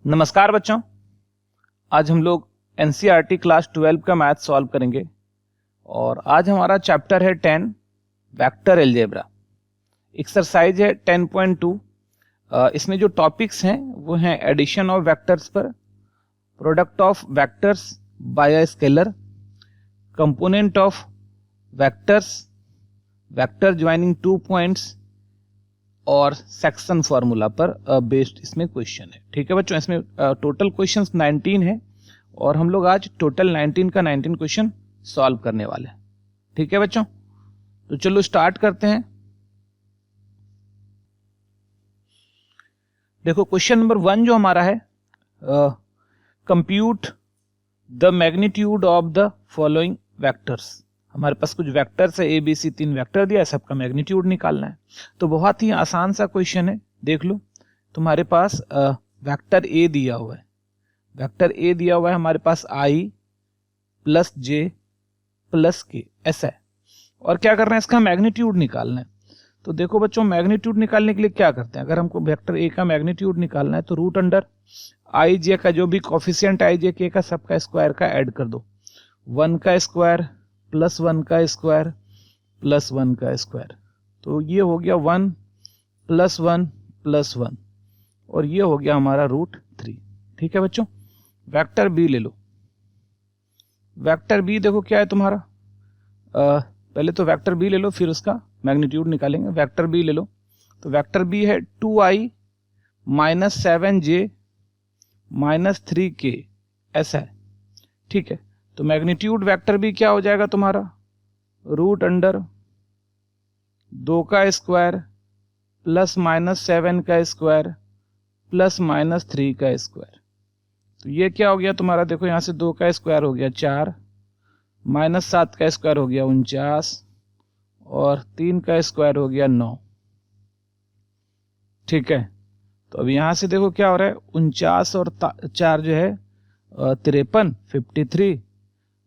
नमस्कार बच्चों, आज हम लोग एनसीईआरटी क्लास 12 का मैथ सॉल्व करेंगे और आज हमारा चैप्टर है 10 वेक्टर अलजेब्रा। एक्सरसाइज है 10.2। इसमें जो टॉपिक्स हैं वो हैं एडिशन ऑफ वेक्टर्स पर, product of vectors bye a scalar, component of vectors, vector joining two points और सेक्शन फॉर्मूला पर बेस्ड इसमें क्वेश्चन है। ठीक है बच्चों, इसमें टोटल क्वेश्चंस 19 है और हम लोग आज टोटल 19 का 19 क्वेश्चन सॉल्व करने वाले हैं। ठीक है बच्चों, तो चलो स्टार्ट करते हैं। देखो क्वेश्चन नंबर 1 जो हमारा है, compute the magnitude of the following vectors. हमारे पास कुछ वेक्टर्स है, ABC 3 वेक्टर दिया है, सबका मैग्नीट्यूड निकालना है। तो बहुत ही आसान सा क्वेश्चन है। देख लो, तुम्हारे पास वेक्टर A दिया हुआ है, वेक्टर A दिया हुआ है हमारे पास I plus J plus K ऐसा है, और क्या करना है, इसका मैग्नीट्यूड निकालना है। तो देखो बच्चों, मैग्नीट्यूड निकालने के लिए क्या करते हैं, अगर हमको वेक्टर A का मैग्नीट्यूड निकालना है तो रूट अंडर I J का जो भी कोफिशिएंट I J K का सबका स्क्वायर का ऐड कर दो। 1 का स्क्वायर प्लस 1 का स्क्वायर प्लस 1 का स्क्वायर, तो ये हो गया 1 प्लस 1 प्लस 1 और ये हो गया हमारा रूट 3। ठीक है बच्चों, वेक्टर बी ले लो। वेक्टर बी देखो क्या है तुम्हारा, पहले तो वेक्टर बी ले लो फिर उसका मैग्नीट्यूड निकालेंगे। वेक्टर बी ले लो, तो वेक्टर बी है 2i minus 7j minus 3k ऐसा है। ठीक है, तो मैग्नीट्यूड वेक्टर बी क्या हो जाएगा तुम्हारा, रूट अंडर 2 का स्क्वायर प्लस माइनस 7 का स्क्वायर प्लस माइनस 3 का स्क्वायर। तो ये क्या हो गया तुम्हारा, देखो यहां से 2 का स्क्वायर हो गया 4, माइनस 7 का स्क्वायर हो गया 49 और 3 का स्क्वायर हो गया 9। ठीक है, तो अब यहां से देखो क्या हो रहा है, 49 और 4 जो है 53, 53,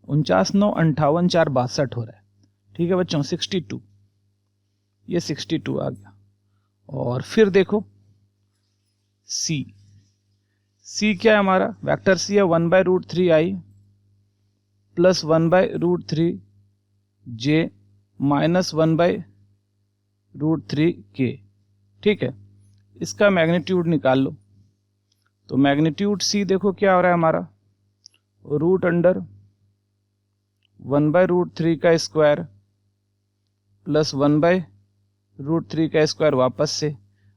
49 9 58 4 62 हो रहा है। ठीक है बच्चों, 62, ये 62 आ गया। और फिर देखो सी क्या है हमारा, वेक्टर सी है 1/√3i plus 1/√3j minus 1/√3k। ठीक है, इसका मैग्नीट्यूड निकाल लो। तो मैग्नीट्यूड सी देखो क्या हो रहा है हमारा, रूट अंडर 1/√3 का स्क्वायर प्लस 1/√3 का स्क्वायर वापस से,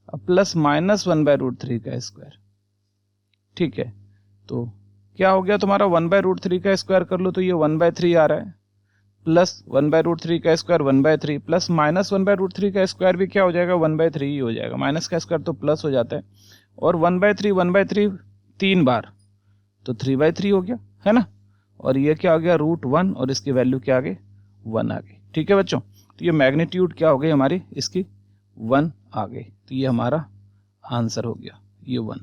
अब प्लस माइनस 1/√3 का स्क्वायर। ठीक है, तो क्या हो गया तुम्हारा, 1/√3 का स्क्वायर कर लो तो ये 1/3 आ रहा है, प्लस 1/√3 का स्क्वायर 1/3 प्लस माइनस 1/√3 का स्क्वायर भी क्या हो जाएगा, 1/3 ही हो जाएगा। माइनस का स्क्वायर तो प्लस हो जाता है, और 1/3 3 बार तो 3/3 हो गया, है ना। और ये क्या हो गया, √1 और इसकी वैल्यू क्या आ गई, 1 आ गई। ठीक है बच्चों, तो ये मैग्नीट्यूड क्या हो गई हमारी, इसकी 1 आ गई। तो ये हमारा आंसर हो गया, ये 1।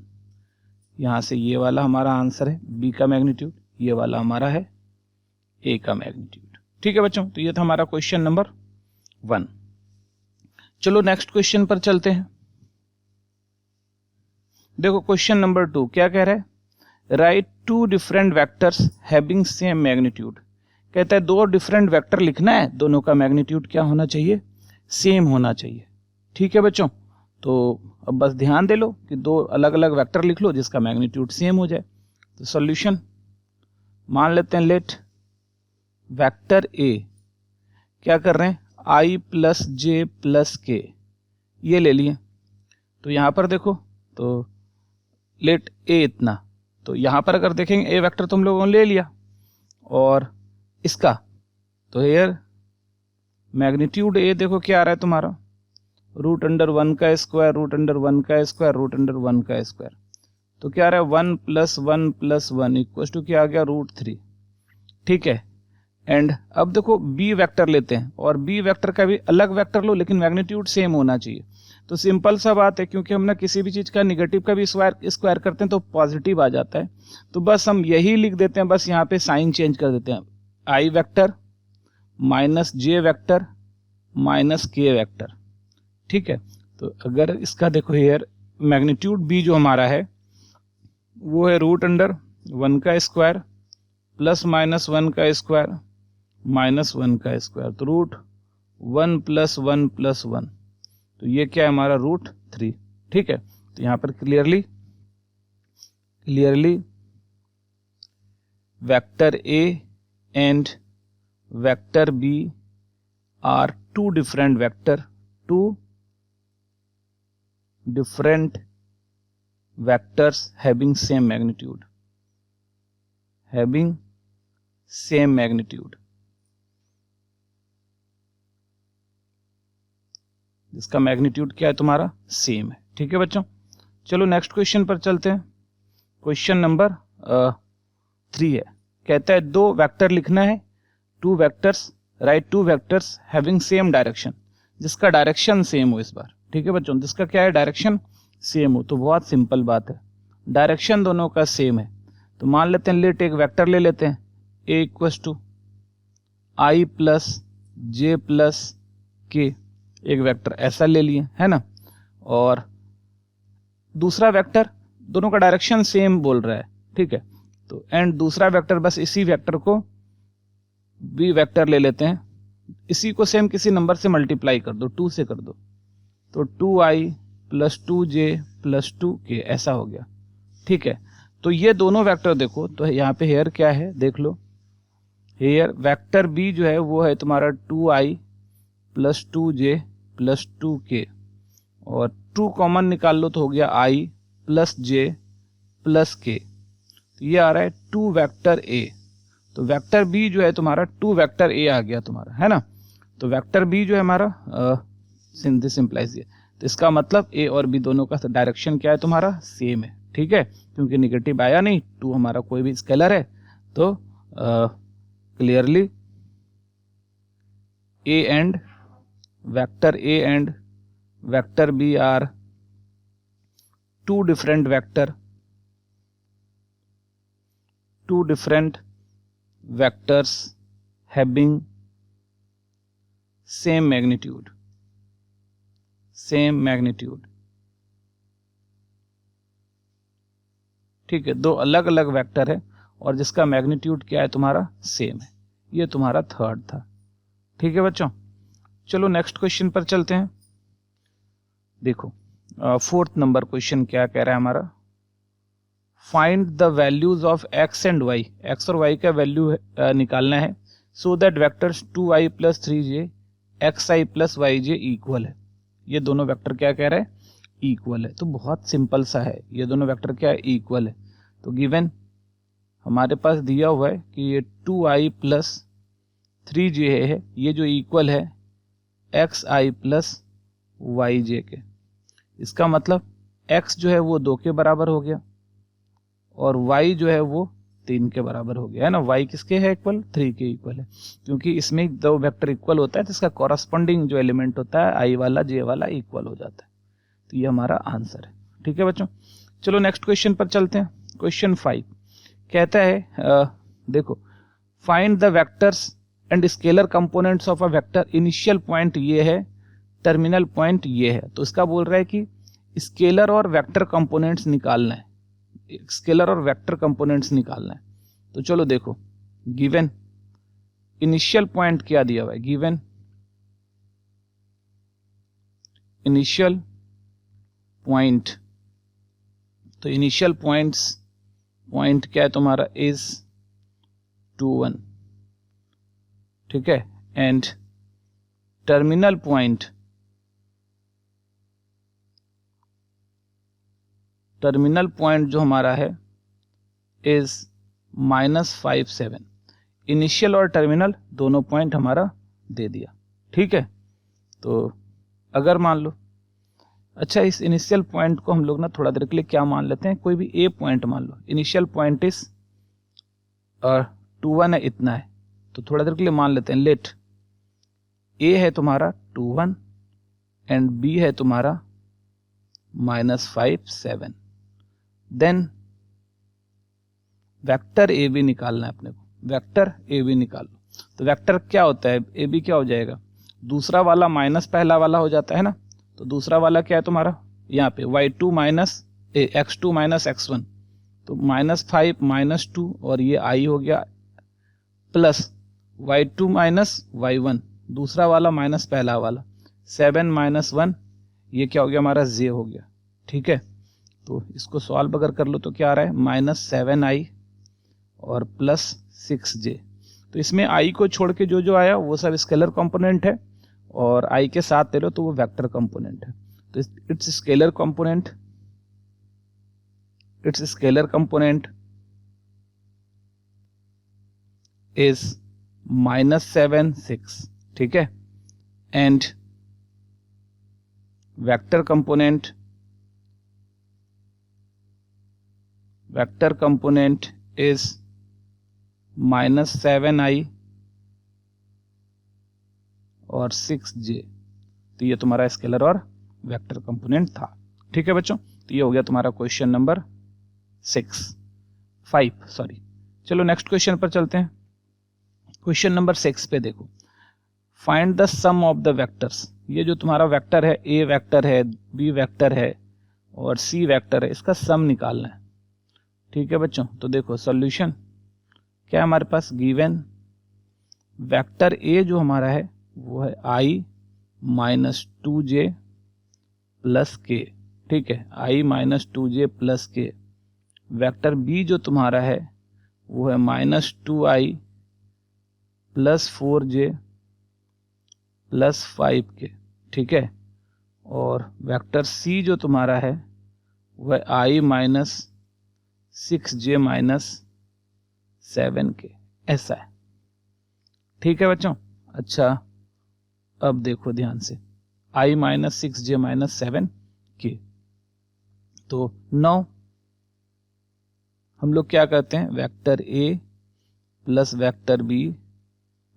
यहां से ये वाला हमारा आंसर है बी का मैग्नीट्यूड, ये वाला हमारा है ए का मैग्नीट्यूड। ठीक है बच्चों, तो ये था हमारा क्वेश्चन नंबर 1। चलो नेक्स्ट क्वेश्चन पर चलते हैं। देखो क्वेश्चन नंबर 2 क्या कह रहा है, right 2 different vectors having same magnitude. कहता है 2 डिफरेंट वेक्टर लिखना है, दोनों का मैग्नीट्यूड क्या होना चाहिए, सेम होना चाहिए। ठीक है बच्चों, तो अब बस ध्यान दे लो कि 2 अलग अलग वेक्टर लिख लो जिसका मैग्नीट्यूड सेम हो जाए। तो सॉल्यूशन मान लेते हैं, लेट वेक्टर ए क्या कर रहे हैं, i प्लस जे प्लस के, ये ले लिए। तो यहां पर देखो, तो लेट ए इतना, तो यहां पर अगर देखेंगे ए वेक्टर तुम लोगों ने ले लिया, और इसका तो हेयर मैग्नीट्यूड ए देखो क्या आ रहा है तुम्हारा, रूट अंडर 1 का स्क्वायर रूट अंडर 1 का स्क्वायर रूट अंडर 1 का स्क्वायर। तो क्या आ रहा है, 1 प्लस 1 प्लस 1 इक्वल टू क्या आ गया, √3। ठीक है, एंड अब देखो बी वेक्टर लेते हैं, और बी वेक्टर का भी अलग वेक्टर लो लेकिन मैग्नीट्यूड सेम होना चाहिए। तो सिंपल सा बात है, क्योंकि हम ना किसी भी चीज का निगेटिव का भी स्क्वायर करते हैं तो पॉजिटिव आ जाता है, तो बस हम यही लिख देते हैं, बस यहाँ पे साइन चेंज कर देते हैं, आई वेक्टर माइनस जे वेक्टर माइनस के वेक्टर। ठीक है, तो अगर इसका देखो हेयर मैग्नीट्यूड बी जो हमारा है वो है रूट अंडर 1 का स्क्वायर प्लस माइनस 1 का स्क्वायर माइनस 1 का स्क्वायर, तो रूट 1 प्लस 1 प्लस 1, तो ये क्या है हमारा रूट 3। ठीक है, तो यहाँ पर clearly vector A and vector B are two different vectors having same magnitude, जिसका मैग्नीट्यूड क्या है तुम्हारा सेम है। ठीक है बच्चों, चलो नेक्स्ट क्वेश्चन पर चलते हैं। क्वेश्चन नंबर 3 है, कहता है दो वेक्टर लिखना है, right two vectors having same direction, जिसका डायरेक्शन सेम हो इस बार। ठीक है बच्चों, जिसका क्या है डायरेक्शन सेम हो, तो बहुत सिंपल बात है, डायरेक्शन दोनों का सेम है। तो मान लेते हैं, लेट एक वेक्टर ले लेते हैं, A equals to I plus J plus K, एक वेक्टर ऐसा ले लिए है ना, और दूसरा वेक्टर दोनों का डायरेक्शन सेम बोल रहा है। ठीक है, तो एंड दूसरा वेक्टर बस इसी वेक्टर को बी वेक्टर ले लेते हैं, इसी को सेम किसी नंबर से मल्टीप्लाई कर दो, 2 से कर दो, तो 2i plus 2j plus 2k ऐसा हो गया। ठीक है, तो ये दोनों वेक्टर देखो, तो यहाँ पे हेयर क्या है देख लो, हेयर वेक्टर बी जो है वो है तुम्हारा 2i plus 2j plus 2k, और 2 कॉमन निकाल लो तो हो गया i plus j plus k, तो ये आ रहा है 2 वेक्टर a। तो वेक्टर बी जो है तुम्हारा 2 वेक्टर a आ गया तुम्हारा, है ना। तो वेक्टर बी जो है हमारा दिस इंप्लाइज ये, तो इसका मतलब ए और बी दोनों का डायरेक्शन क्या है तुम्हारा सेम है। ठीक है, क्योंकि निगेटिव आया नहीं, 2 हमारा कोई भी स्केलर है, तो clearly A and vector B are two different vectors having same magnitude। ठीक है, दो अलग अलग वेक्टर है और जिसका मैग्नीट्यूड क्या है तुम्हारा सेम है। ये तुम्हारा थर्ड था। ठीक है बच्चों, चलो नेक्स्ट क्वेश्चन पर चलते हैं। देखो 4th नंबर क्वेश्चन क्या कह रहा है हमारा, find the values of x and y, x और y का वैल्यू निकालना है, so that vectors 2i plus 3j xi plus yj equal है। ये दोनों वेक्टर क्या कह रहे हैं इक्वल है, तो बहुत सिंपल सा है, ये दोनों वेक्टर क्या है इक्वल है। तो गिवन हमारे पास दिया हुआ है कि ये 2i प्लस 3j है, ये जो इक्वल है xi प्लस yj के। इसका मतलब x जो है वो 2 के बराबर हो गया और y जो है वो 3 के बराबर हो गया, है ना। y किसके है इक्वल 3 के इक्वल है, क्योंकि इसमें दो वेक्टर इक्वल होता है तो इसका कॉरस्पॉन्डिंग जो एलिमेंट होता है i वाला j वाला इक्वल हो जाता है। तो ये हमारा आंसर है। ठीक है बच्चों, चलो नेक्स्ट क्वेश्चन पर चलते हैं। क्वेश्चन 5 कहता है देखो, find the vectors and scalar components of a vector, initial point ये है, टर्मिनल पॉइंट ये है। तो इसका बोल रहा है कि स्केलर और वेक्टर कंपोनेंट्स निकालना है, स्केलर और वेक्टर कंपोनेंट्स निकालना है। तो चलो देखो, गिवन इनिशियल पॉइंट क्या दिया हुआ है, गिवन इनिशियल पॉइंट, तो इनिशियल पॉइंट क्या है तुम्हारा इज 2 1। ठीक है, एंड टर्मिनल पॉइंट जो हमारा है इज -5 7। इनिशियल और टर्मिनल दोनों पॉइंट हमारा दे दिया। ठीक है, तो अगर मान लो, अच्छा इस इनिशियल पॉइंट को हम लोग ना थोड़ा देर के लिए क्या मान लेते हैं, कोई भी ए पॉइंट मान लो, इनिशियल पॉइंट इज 2 1 है, इतना है, तो थोड़ा देर के लिए मान लेते हैं, लेट ए है तुम्हारा 2 1 एंड बी है तुम्हारा -5 7। देन वेक्टर ए बी निकालना है अपने को, वेक्टर ए बी निकालो। तो वेक्टर क्या होता है, ए बी क्या हो जाएगा, दूसरा वाला माइनस पहला वाला हो जाता है ना। तो दूसरा वाला क्या है तुम्हारा यहाँ पे y2 minus x2 minus x1, तो -5 -2 और ये i हो गया प्लस y2 माइनस y1, दूसरा वाला माइनस पहला वाला, 7 - 1 ये क्या हो गया हमारा j हो गया। ठीक है, तो इसको सॉल्व अगर कर लो तो क्या आ रहा है -7i और प्लस 6j। तो इसमें i को छोड़ के जो जो आया वो सब स्केलर कंपोनेंट है और i के साथ ले लो तो वो वेक्टर कंपोनेंट है। तो इट्स स्केलर कंपोनेंट इज -7 6, ठीक है, and vector component is -7i और 6j। तो ये तुम्हारा स्केलर और वेक्टर कंपोनेंट था। ठीक है बच्चों, तो ये हो गया तुम्हारा क्वेश्चन नंबर 5 सॉरी। चलो नेक्स्ट क्वेश्चन पर चलते हैं। क्वेश्चन नंबर 6 पे देखो, find the sum of the vectors. ये जो तुम्हारा वेक्टर है, ए वेक्टर है, बी वेक्टर है और सी वेक्टर है, इसका सम निकालना है। ठीक है बच्चों, तो देखो सॉल्यूशन क्या है हमारे पास, गिवन वेक्टर ए जो हमारा है वो है i - 2j प्लस के। ठीक है, i - 2j प्लस के। वेक्टर बी जो तुम्हारा है वो है -2i plus 4j plus 5k। ठीक है, और वेक्टर सी जो तुम्हारा है वो है i - 6j - 7k। ऐसा है। ठीक है बच्चों, अच्छा अब देखो ध्यान से, i - 6j - 7k। तो 9 हम लोग क्या करते हैं, vector a plus vector b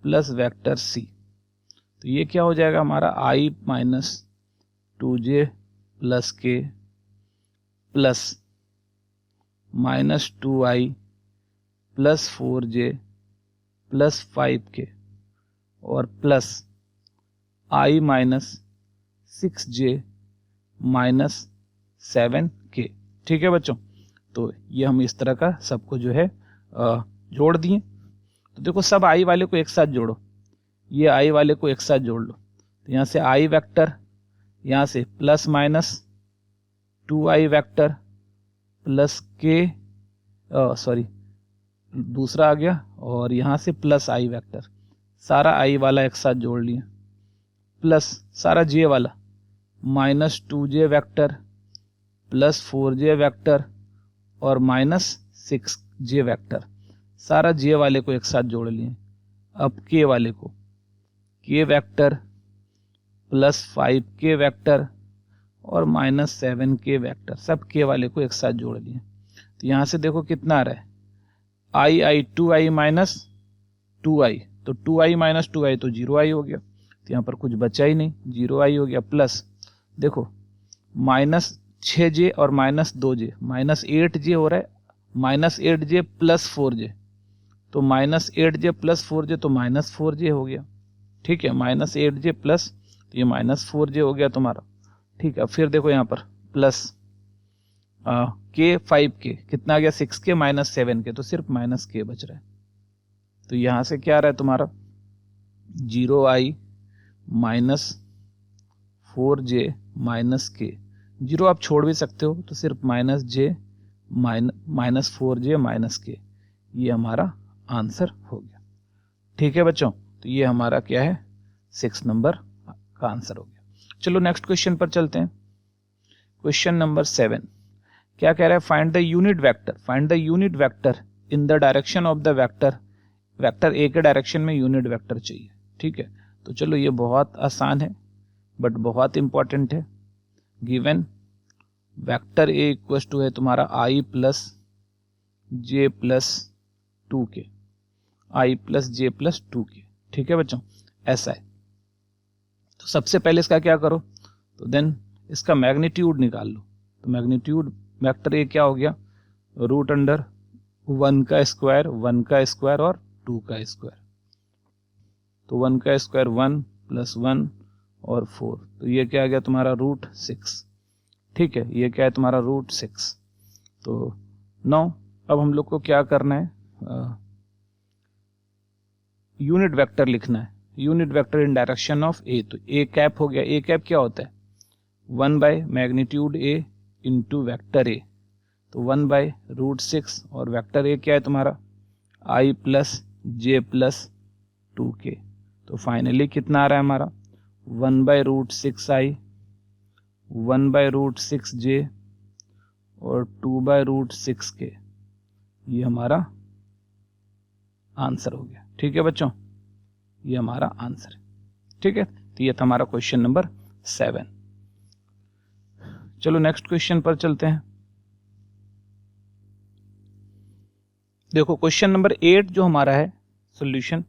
plus vector c। तो ये क्या हो जाएगा हमारा i - 2j plus k plus -2i plus 4j plus 5k और प्लस i - 6j - 7k। ठीक है बच्चों, तो ये हम इस तरह का सबको जो है जोड़ दिए। तो देखो सब i वाले को एक साथ जोड़ो, ये i वाले को एक साथ जोड़ लो। तो यहाँ से i वेक्टर, यहाँ से plus minus 2i vector plus k sorry दूसरा आ गया, और यहाँ से प्लस i वेक्टर, सारा i वाला एक साथ जोड़ लिए, प्लस सारा j वाला -2j vector plus 4j vector और -6j वेक्टर, सारा j वाले को एक साथ जोड़ लिए। अब k वाले को, k vector plus 5k vector और -7k वेक्टर, सब k वाले को एक साथ जोड़ लिए। तो यहाँ से देखो कितना आ रहा है, i 2i माइनस 2i, तो 2i माइनस 2i तो 0i हो गया। तो यहाँ पर कुछ बचा ही नहीं, 0i हो गया। प्लस देखो -6j और -2j, -8j हो रहा है, -8j प्लस 4j, तो -8j प्लस 4j तो -4j हो गया। ठीक है, -8j प्लस, तो ये -4j हो गया तुम्हारा। ठीक है, फिर देखो यहाँ पर प्लस k 5k, कितना आ गया 6k - 7k, तो सिर्फ -k बच रहा है। तो यहाँ से क्या आ रहा है तुम्हारा 0i -4j -k, 0 आप छोड़ भी सकते हो, तो सिर्फ -j -4j -k, ये हमारा आंसर हो गया। ठीक है बच्चों, तो ये हमारा क्या है 6 नंबर का आंसर हो गया। चलो नेक्स्ट क्वेश्चन पर चलते हैं। क्वेश्चन नंबर 7 क्या कह रहा है, find the unit vector, find the unit vector in the direction of the vector, vector A के डायरेक्शन में यूनिट वेक्टर चाहिए। ठीक है, तो चलो ये बहुत आसान है बट बहुत इंपॉर्टेंट है। Given vector A equal to है तुम्हारा i plus j plus 2k, i plus j plus 2k। ठीक है बच्चों, ऐसा है। तो सबसे पहले इसका क्या करो, तो देन इसका मैग्नीट्यूड निकाल लो। तो मैग्नीट्यूड वेक्टर ए क्या हो गया, √1 का स्क्वायर, 1 का स्क्वायर और 2 का स्क्वायर। तो 1 का स्क्वायर 1 प्लस 1 और 4, तो ये क्या आ गया तुम्हारा √6। ठीक है, ये क्या है तुम्हारा √6। तो 9 अब हम लोग को क्या करना है, यूनिट वेक्टर लिखना है, unit vector in direction of A. तो ए कैप हो गया, ए कैप क्या होता है 1 by magnitude A into vector A, तो 1 बाय रूट 6 और वेक्टर ए क्या है तुम्हारा आई प्लस जे प्लस 2k। तो फाइनली कितना आ रहा है हमारा 1 by root 6 i, 1 by root 6 j और 2 बाय रूट 6k, ये हमारा आंसर हो गया। ठीक है बच्चों, ये हमारा आंसर है। ठीक है, तो ये था हमारा क्वेश्चन नंबर 7। चलो नेक्स्ट क्वेश्चन पर चलते हैं। देखो क्वेश्चन नंबर 8 जो हमारा है सॉल्यूशन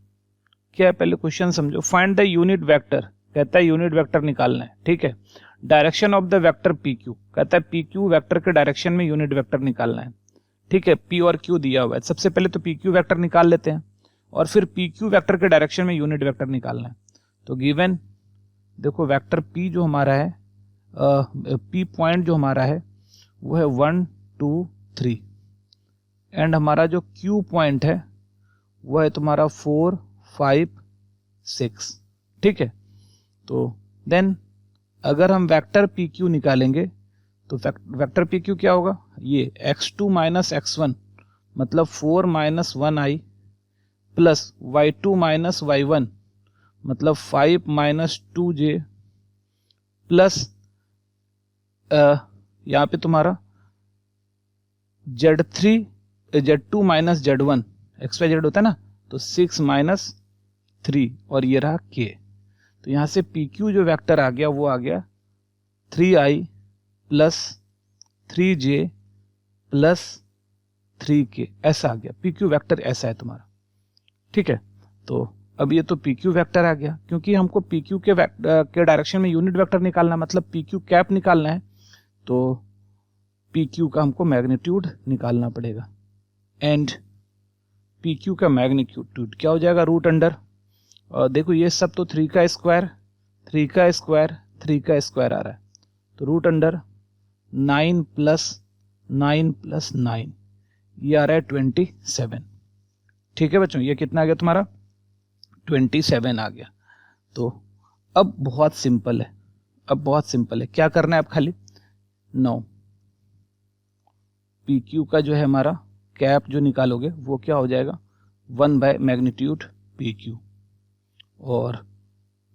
क्या है, पहले क्वेश्चन समझो। फाइंड द यूनिट वेक्टर, कहता है यूनिट वेक्टर निकालना है। ठीक है, direction of the vector P Q, कहता है पी क्यू वेक्टर के डायरेक्शन में यूनिट वेक्टर निकालना है। ठीक है, पी और क्यू दिया हुआ है, सबसे पहले तो पी क्यू वेक्टर निकाल लेते हैं और फिर पी क्यू वेक्टर के डायरेक्शन में यूनिट वेक्टर निकालना है। तो गिवन देखो वेक्टर पी जो हमारा है, पी पॉइंट जो हमारा है वो है 1 2 3 एंड हमारा जो क्यू पॉइंट है वो है तुम्हारा 4 5 6। ठीक है, तो देन अगर हम वेक्टर पी क्यू निकालेंगे तो वेक्टर पी क्यू क्या होगा, ये x2 माइनस x1 मतलब 4 minus 1i plus y2 minus y1 मतलब 5 माइनस 2j प्लस यहाँ पे तुम्हारा z2 minus z1 x Y Z होता है ना, तो 6 माइनस 3 और ये रहा k। तो यहाँ से पी क्यू जो वेक्टर आ गया वो आ गया 3i plus 3j plus 3k, ऐसा आ गया पी क्यू वेक्टर, ऐसा है तुम्हारा। ठीक है, तो अब ये तो पी क्यू वेक्टर आ गया, क्योंकि हमको पी क्यू के डायरेक्शन में यूनिट वेक्टर निकालना मतलब पी क्यू कैप निकालना है, तो पी क्यू का हमको मैग्नीट्यूड निकालना पड़ेगा। एंड पी क्यू का मैग्नीट्यूड क्या हो जाएगा रूट अंडर, देखो ये सब तो 3 का स्क्वायर 3 का स्क्वायर 3 का स्क्वायर आ रहा है, तो रूट अंडर 9 प्लस 9 प्लस 9, ये आ रहा है 27। ठीक है बच्चों, ये कितना आ गया तुम्हारा 27 आ गया। तो अब बहुत सिंपल है, अब बहुत सिंपल है, क्या करना है अब खाली 9 पी क्यू का जो है हमारा कैप जो निकालोगे वो क्या हो जाएगा 1 बाय मैग्नीट्यूड पी क्यू और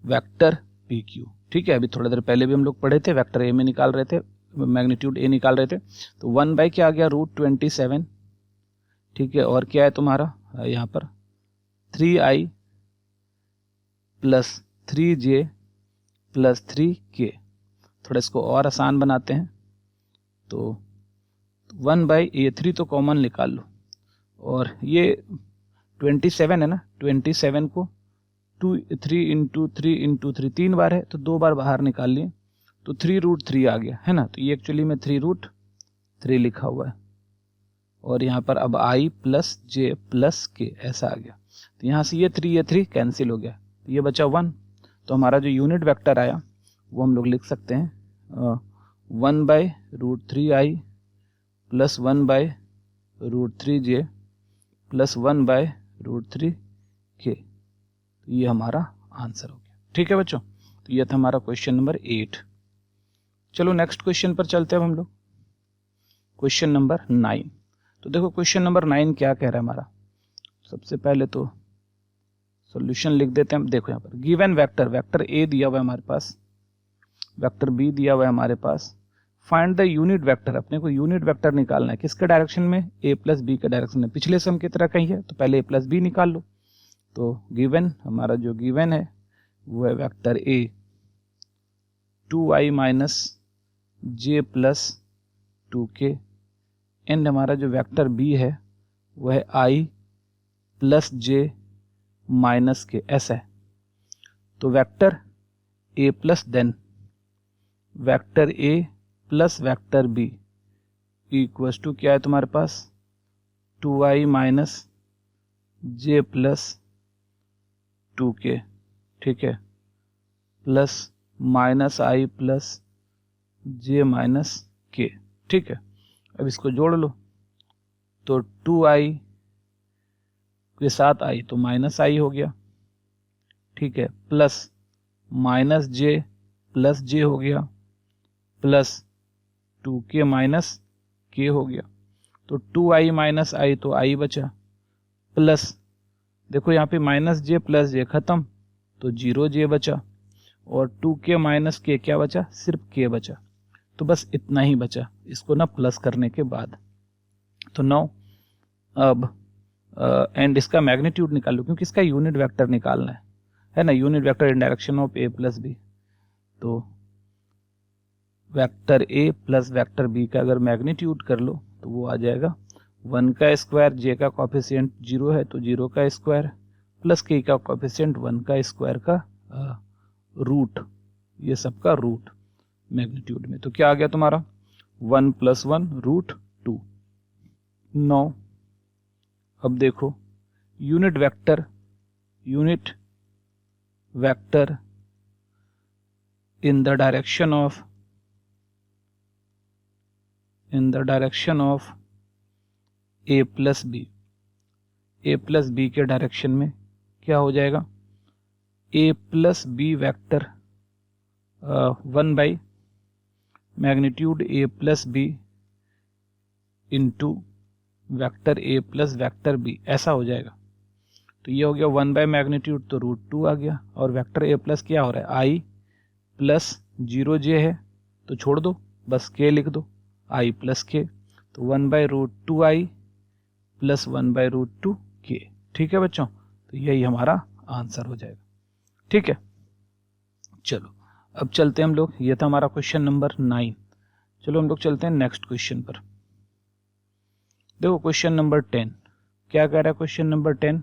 वेक्टर पी क्यू। ठीक है, अभी थोड़ी देर पहले भी हम लोग पढ़े थे, वेक्टर ए में निकाल रहे थे, मैग्नीट्यूड ए निकाल रहे थे, तो 1 बाय क्या आ गया रूट 27। ठीक है, और क्या है तुम्हारा यहाँ पर 3i plus 3j plus 3k। थोड़ा इसको और आसान बनाते हैं, तो 1 बाई ये 3 तो कॉमन निकाल लो, और ये 27 है ना, 27 को 3 इंटू 3 3 बार है, तो 2 बार बाहर निकाल लिए, तो 3√3 आ गया है ना, तो ये एक्चुअली में 3√3 लिखा हुआ है, और यहाँ पर अब i प्लस जे प्लस के ऐसा आ गया। तो यहाँ से ये 3 कैंसिल हो गया, तो ये बचा 1। तो हमारा जो यूनिट वेक्टर आया वो हम लोग लिख सकते हैं 1 by root 3i plus 1 by root 3j plus 1 by root 3k। ये हमारा आंसर हो गया। ठीक है बच्चों, तो ये था हमारा क्वेश्चन नंबर 8। चलो नेक्स्ट क्वेश्चन पर चलते हैं हम लोग, क्वेश्चन नंबर 9। तो देखो क्वेश्चन नंबर 9 क्या कह रहा है हमारा, सबसे पहले तो सॉल्यूशन लिख देते हैं। देखो यहाँ पर गिवन वेक्टर, वेक्टर ए दिया हुआ है हमारे पास, वेक्टर बी दिया हुआ है हमारे पास, फाइंड द यूनिट वेक्टर, अपने को यूनिट वेक्टर निकालना है, किसके डायरेक्शन में ए प्लस बी के डायरेक्शन में, पिछले सम की तरह कहीं है तो पहले ए प्लस बी निकाल लो। तो गिवन हमारा जो गिवन है वो है vector A 2i minus J plus 2k and हमारा जो वेक्टर बी है वो है i प्लस जे माइनस के, ऐसा है। तो vector A plus then vector A plus vector B equals to क्या है तुम्हारे पास 2i माइनस जे प्लस 2k। ठीक है, plus minus i plus J minus के। ठीक है, अब इसको जोड़ लो। तो 2i के साथ i तो माइनस i हो गया, ठीक है, plus minus j plus j हो गया, प्लस 2k माइनस k हो गया। तो 2i माइनस i तो i बचा, प्लस देखो यहाँ पे माइनस j प्लस j खत्म तो 0j बचा, और 2k माइनस k क्या बचा, सिर्फ k बचा। तो बस इतना ही बचा इसको ना प्लस करने के बाद। तो नाउ अब एंड इसका मैग्नीट्यूड निकाल लो, क्योंकि इसका यूनिट वेक्टर निकालना है ना, unit vector in direction of a plus B. तो vector a plus vector b का अगर मैग्नीट्यूड कर लो तो वो आ जाएगा 1 का स्क्वायर, j का कॉफिशिएंट 0 है तो 0 का स्क्वायर, प्लस k का कॉफिशिएंट 1 का स्क्वायर का रूट, ये सबका रूट मैग्नीट्यूड में। तो क्या आ गया तुम्हारा 1 + 1 √2। 9 अब देखो unit vector in the direction of a plus b के डायरेक्शन में क्या हो जाएगा, a plus B vector 1 by magnitude a plus B into vector a plus vector b, ऐसा हो जाएगा। तो ये हो गया 1 बाई मैग्नीट्यूड तो √2 आ गया, और वेक्टर a प्लस क्या हो रहा है i प्लस 0j है तो छोड़ दो, बस k लिख दो, i प्लस k, तो 1 by √2i plus 1 by √2k। ठीक है बच्चों, तो यही हमारा आंसर हो जाएगा। ठीक है, चलो अब चलते हैं हम लोग, ये था हमारा क्वेश्चन नंबर 9। चलो हम लोग चलते हैं नेक्स्ट क्वेश्चन पर। देखो क्वेश्चन नंबर 10 क्या कह रहा है, question number 10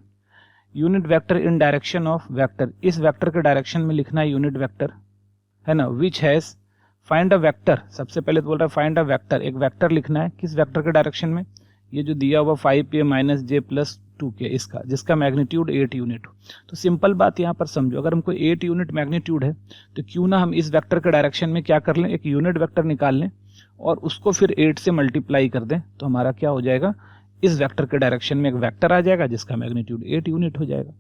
unit vector in direction of vector, इस वेक्टर के डायरेक्शन में लिखना है यूनिट वेक्टर, है ना, which has find a vector. सबसे पहले तो बोल रहा है फाइंड अ वेक्टर, एक वेक्टर लिखना है, किस वेक्टर के डायरेक्शन में, ये जो दिया हुआ 5a minus j plus 2k इसका, जिसका मैग्नीट्यूड 8 यूनिट हो। तो सिंपल बात यहाँ पर समझो, अगर हमको 8 यूनिट मैग्नीट्यूड है तो क्यों ना हम इस वेक्टर के डायरेक्शन में क्या कर लें, एक यूनिट वेक्टर निकाल लें और उसको फिर 8 से मल्टीप्लाई कर दें, तो हमारा क्या हो जाएगा, इस वेक्टर के डायरेक्शन में एक वेक्टर आ जाएगा जिसका मैग्नीट्यूड 8 यूनिट हो जाएगा।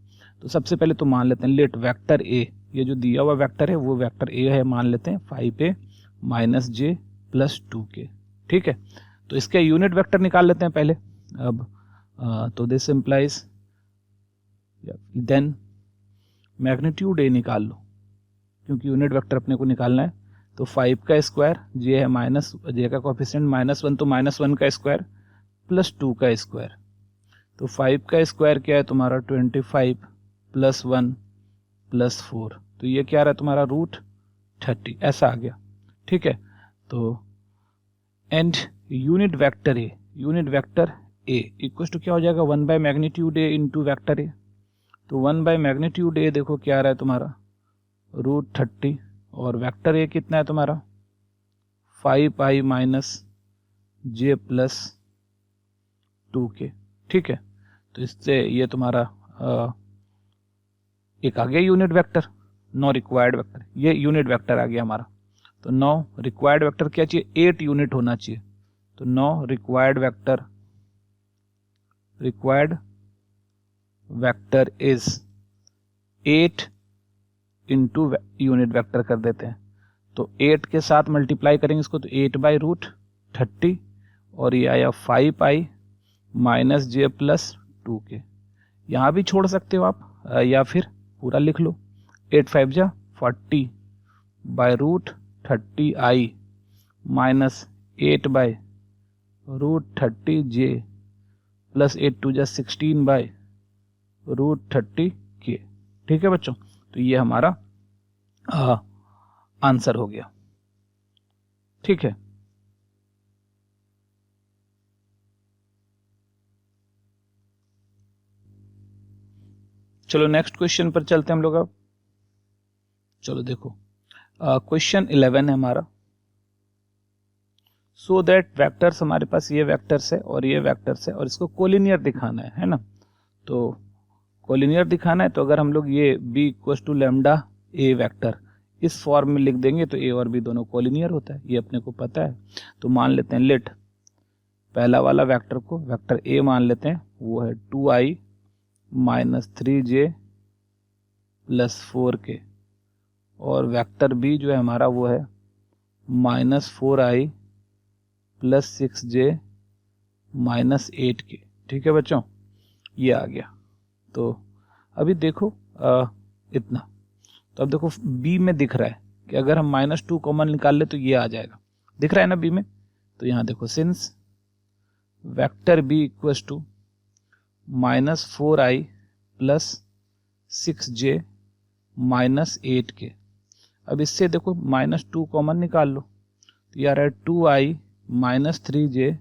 तो सबसे पहले तो मान लेते हैं लेट वेक्टर a, ये जो दिया हुआ वेक्टर है वो वेक्टर a है, मान लेते हैं 5a minus j plus 2k। ठीक है, तो इसके यूनिट वेक्टर निकाल लेते हैं पहले। अब तो this implies then magnitude a निकाल लो, क्योंकि यूनिट वेक्टर अपने को निकालना है। तो 5 का स्क्वायर, j है माइनस, j का कोफिशिएंट -1 तो -1 का स्क्वायर प्लस 2 का स्क्वायर। तो 5 का स्क्वायर क्या है तुम्हारा 25 प्लस 1 प्लस 4, तो ये क्या रहा तुम्हारा √30, ऐसा आ गया। ठीक है, तो and unit vector a equal to क्या हो जाएगा 1 by magnitude a into vector a। तो 1 बाई मैग्नीट्यूड a देखो क्या आ रहा है तुम्हारा √30, और वेक्टर a कितना है तुम्हारा 5i minus j plus 2k। ठीक है, तो इससे ये तुम्हारा एक आ गया unit vector, no required vector, ये यूनिट वेक्टर आ गया हमारा। तो नो रिक्वायर्ड वेक्टर क्या चाहिए, 8 यूनिट होना चाहिए। तो no required vector is 8 into unit vector कर देते हैं। तो 8 के साथ मल्टीप्लाई करेंगे इसको, तो 8 बाई √30, और ये आया 5i minus j plus 2k। यहाँ भी छोड़ सकते हो आप, या फिर पूरा लिख लो, 8 5 जा 40 by √30i minus 8 by √30j plus 8 2 जा 16 बाई √30k। ठीक है बच्चों, तो ये हमारा आंसर हो गया। ठीक है, चलो नेक्स्ट क्वेश्चन पर चलते हैं हम लोग अब। चलो देखो क्वेश्चन 11 है हमारा। सो दैट वेक्टर्स, हमारे पास ये वेक्टर्स है और ये वेक्टर्स है, और इसको कोलिनियर दिखाना है ना। तो कोलिनियर दिखाना है, तो अगर हम लोग ये b equal to lambda a vector इस फॉर्म में लिख देंगे तो a और b दोनों कोलिनियर होता है, ये अपने को पता है। तो मान लेते हैं लेट पहला वाला वेक्टर को वेक्टर ए मान लेते हैं, वो है 2i minus 3j plus 4k, और वेक्टर बी जो है हमारा वो है minus 4i plus 6j minus 8k। ठीक है बच्चों, ये आ गया। तो अभी देखो इतना, तो अब देखो बी में दिख रहा है कि अगर हम -2 कॉमन निकाल ले तो ये आ जाएगा, दिख रहा है ना बी में। तो यहाँ देखो since vector B equals to minus 4i plus 6j minus 8k। अब इससे देखो -2 कॉमन निकाल लो, तो ये आ रहा है 2i माइनस 3j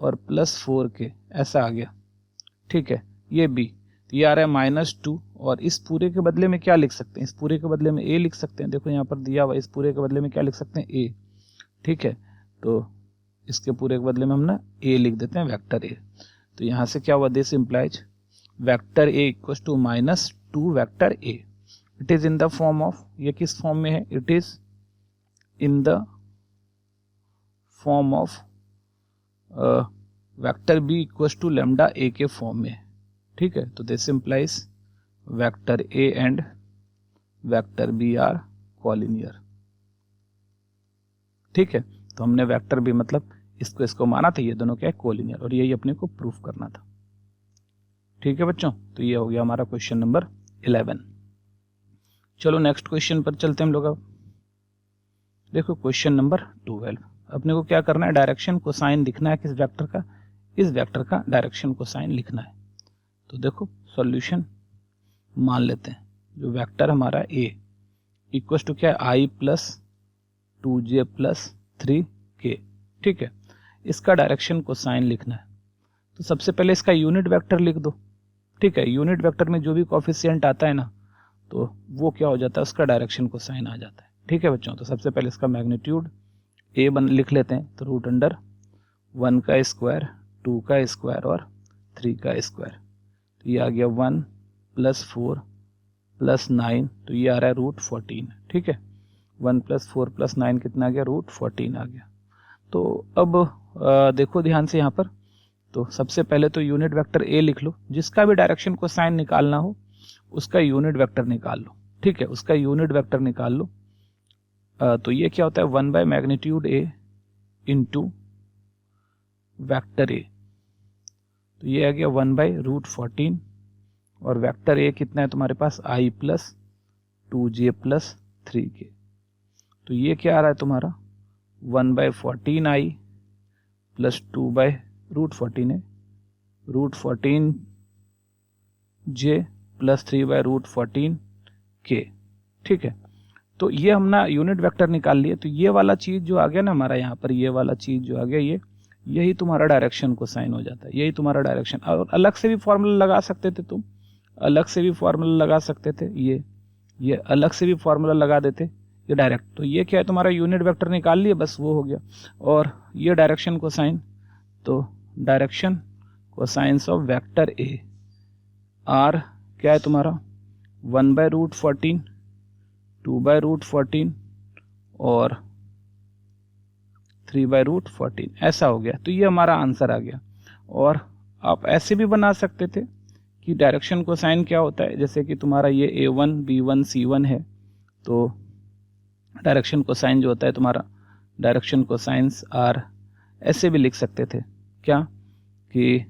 और प्लस 4k, ऐसा आ गया। ठीक है, ये बी, तो ये आ रहा है -2, और इस पूरे के बदले में क्या लिख सकते हैं, इस पूरे के बदले में a लिख सकते हैं। देखो यहाँ पर दिया हुआ, इस पूरे के बदले में क्या लिख सकते हैं, a। ठीक है, तो इसके पूरे के बदले में हम ना a लिख देते हैं, वेक्टर a। तो यहाँ से क्या हुआ, this implies vector a equals to -2 vector a। It is in the form of, ये किस फॉर्म में है, it is in the form of vector b equals to lambda a के फॉर्म में। ठीक है, तो this implies vector a and vector b are collinear. ठीक है, तो हमने वेक्टर b मतलब इसको माना था, ये दोनों क्या है, कॉलिनियर, और यही अपने को प्रूफ करना था। ठीक है बच्चों, तो ये हो गया हमारा क्वेश्चन नंबर 11। चलो नेक्स्ट क्वेश्चन पर चलते हैं हम लोग। अब देखो क्वेश्चन नंबर 12, अपने को क्या करना है, डायरेक्शन को साइन लिखना है किस वेक्टर का, इस वेक्टर का डायरेक्शन को साइन लिखना है। तो देखो सॉल्यूशन मान लेते हैं, जो वेक्टर हमारा a इक्वल्स टू क्या है, i plus 2j plus 3k। ठीक है, इसका डायरेक्शन को साइन लिखना है। तो सबसे पहले इसका यूनिट वेक्टर लिख दो। ठीक है, यूनिट वेक्टर में जो भी कोफिशिएंट आता है ना, तो वो क्या हो जाता है, उसका डायरेक्शन को साइन आ जाता है। ठीक है बच्चों, तो सबसे पहले इसका मैग्नीट्यूड a लिख लेते हैं, तो रूट अंडर 1 का स्क्वायर, 2 का स्क्वायर और 3 का स्क्वायर। तो ये आ गया 1 प्लस 4 प्लस 9, तो ये आ रहा है रूट 14। ठीक है, 1 प्लस 4 प्लस 9 कितना आ गया, रूट 14 आ गया। तो अब देखो ध्यान से यहाँ पर, तो सबसे पहले तो यूनिट वेक्टर a लिख लो, जिसका भी डायरेक्शन को साइन निकालना हो उसका यूनिट वेक्टर निकाल लो। ठीक है, उसका यूनिट वेक्टर निकाल लो। तो ये क्या होता है, 1 by magnitude a into vector a, तो ये आ गया 1 बाय रूट 14, और वेक्टर a कितना है तुम्हारे पास, i plus 2j plus 3k। तो ये क्या आ रहा है तुम्हारा, 1 bye 14i plus 2 by root 14 है, root 14j plus 3 by root 14k। ठीक है, तो ये हमने यूनिट वेक्टर निकाल लिए। तो ये वाला चीज जो आ गया ना हमारा यहाँ पर, ये वाला चीज जो आ गया, यही तुम्हारा डायरेक्शन को साइन हो जाता है, यही तुम्हारा डायरेक्शन। और अलग से भी फॉर्मूला लगा सकते थे तुम, अलग से भी फॉर्मूला लगा सकते थे, ये अलग से भी फॉर्मूला लगा देते, ये डायरेक्ट। तो ये क्या है, तुम्हारा यूनिट वेक्टर निकाल लिए, बस वो हो गया। और ये डायरेक्शन को साइन, तो डायरेक्शन को sines of vector a are क्या है तुम्हारा, 1 बाय रूट 14, 2 बाय रूट 14 और 3 बाय रूट 14, ऐसा हो गया। तो ये हमारा आंसर आ गया। और आप ऐसे भी बना सकते थे कि डायरेक्शन को साइन क्या होता है, जैसे कि तुम्हारा ये a1 b1 c1 है, तो डायरेक्शन को साइन जो होता है तुम्हारा, डायरेक्शन को साइंस आर ऐसे भी लिख सकते थे, क्या कि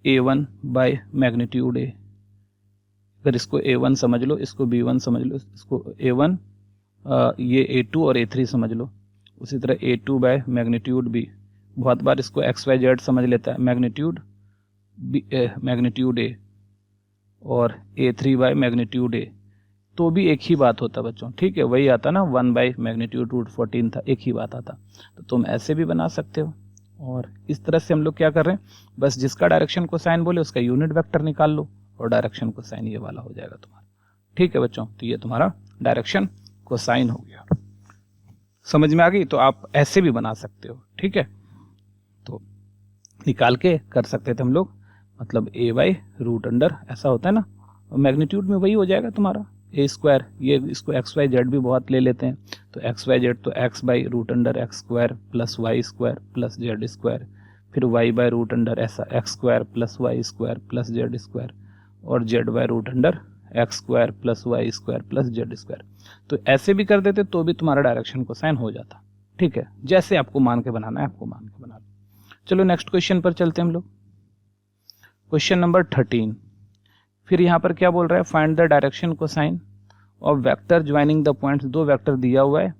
a1 बाय मैग्नीट्यूड a। अगर इसको a1 समझ लो, इसको b1 समझ लो, इसको a1 ये a2 और a3 समझ लो। उसी तरह a2 बाय मैग्नीट्यूड b, बहुत बार इसको xyz समझ लेता है, मैग्नीट्यूड a और a3 बाय मैग्नीट्यूड a, तो भी एक ही बात होता बच्चों। ठीक है, वही आता ना, 1 बाय मैग्नीट्यूड रूट 14 था, एक ही बात आता। तो तुम ऐसे भी बना सकते हो। और इस तरह से हम लोग क्या कर रहे हैं, बस जिसका डायरेक्शन को साइन बोले उसका यूनिट वेक्टर निकाल लो, और डायरेक्शन को साइन ये वाला हो जाएगा तुम्हारा। ठीक है बच्चों, तो ये तुम्हारा डायरेक्शन को साइन हो गया। समझ में आ गई? तो आप ऐसे भी बना सकते हो। ठीक है, तो निकाल के कर सकते थे हम लोग, मतलब a बाई रूट अंडर ऐसा होता है ना, और मैग्नीट्यूड में वही हो जाएगा तुम्हारा a स्क्वायर। ये इसको xyz भी बहुत ले लेते हैं, तो एक्स वाई जेड तो X by root under X square plus Y square plus Z square, फिर वाई बाय रूट अंडर ऐसा X square plus Y square plus Z square, और Z by root under X square plus Y square plus Z square. तो ऐसे भी कर देते तो भी तुम्हारा डायरेक्शन कोसाइन हो जाता। ठीक है, जैसे आपको मान के बनाना है आपको मान के बना लो। चलो नेक्स्ट क्वेश्चन पर चलते हैं हम लोग। Question number 13। फिर यहाँ पर क्या बोल रहा है, find the direction cosine of vector joining the points. दो वेक्टर दिया हुआ है,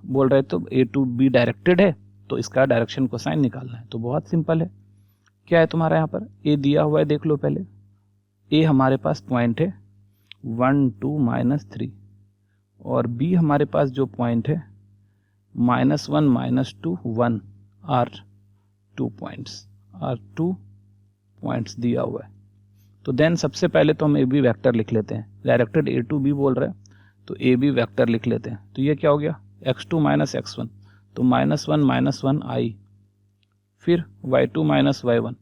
बोल रहे तो ए टू बी डायरेक्टेड है, तो इसका डायरेक्शन कोसाइन निकालना है। तो बहुत सिंपल है, क्या है तुम्हारा यहाँ पर ए दिया हुआ है, देख लो पहले। ए हमारे पास पॉइंट है 1 2 -3, और बी हमारे पास जो पॉइंट है -1 -2 1 आर 2 पॉइंट्स दिया हुआ है। तो देन सबसे पहले तो हम ए बी वैक्टर लिख लेते हैं, डायरेक्टेड ए टू बी बोल रहे हैं तो ए बी वैक्टर लिख लेते हैं। तो ये क्या हो गया x2 - x1, तो -1 -1 i, फिर y2 - y1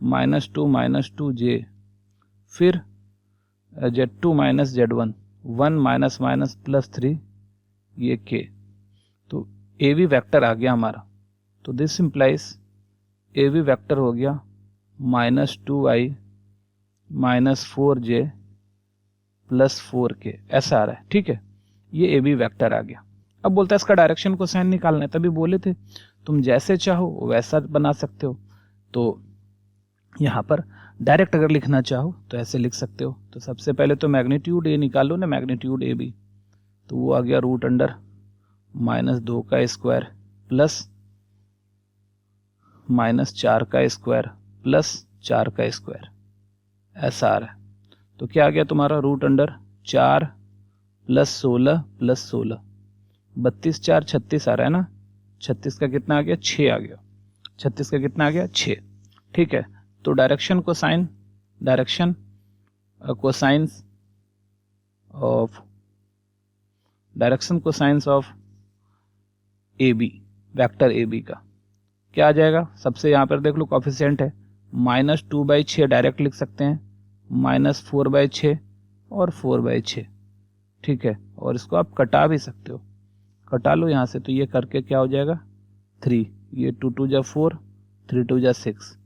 -2 - 2 j, फिर z2 - z1 1 -3 ये k। तो ए बी वैक्टर आ गया हमारा, तो this implies A B vector हो गया -2i -4j +4k, ऐसा आ रहा है। ठीक है, ये ए बी वैक्टर आ गया। अब बोलता है इसका डायरेक्शन कोसाइन निकालना है, तभी बोले थे तुम जैसे चाहो वैसा बना सकते हो। तो यहाँ पर डायरेक्ट अगर लिखना चाहो तो ऐसे लिख सकते हो। तो सबसे पहले तो मैग्नीट्यूड ए निकालो ना, मैग्नीट्यूड ए बी, तो वो आ गया रूट अंडर -2 का स्क्वायर प्लस -4 का स्क्वायर प्लस 4 का स्क्वायर, ऐसा आ रहा है। तो क्या आ गया तुम्हारा रूट अंडर 4 + 16 + 16, 32 4 36 आ रहा है ना। 36 का कितना आ गया 6 आ गया, 36 का कितना आ गया 6। ठीक है, तो direction cosines of A B, vector A B का क्या आ जाएगा। सबसे यहाँ पर देख लो कोफिशिएंट है, -2/6 डायरेक्ट लिख सकते हैं, -4/6 और 4/6। ठीक है, और इसको आप कटा भी सकते हो, कटा लो यहाँ से। तो ये करके क्या हो जाएगा 3, ये 2 2 जा 4 3 2 जा 6,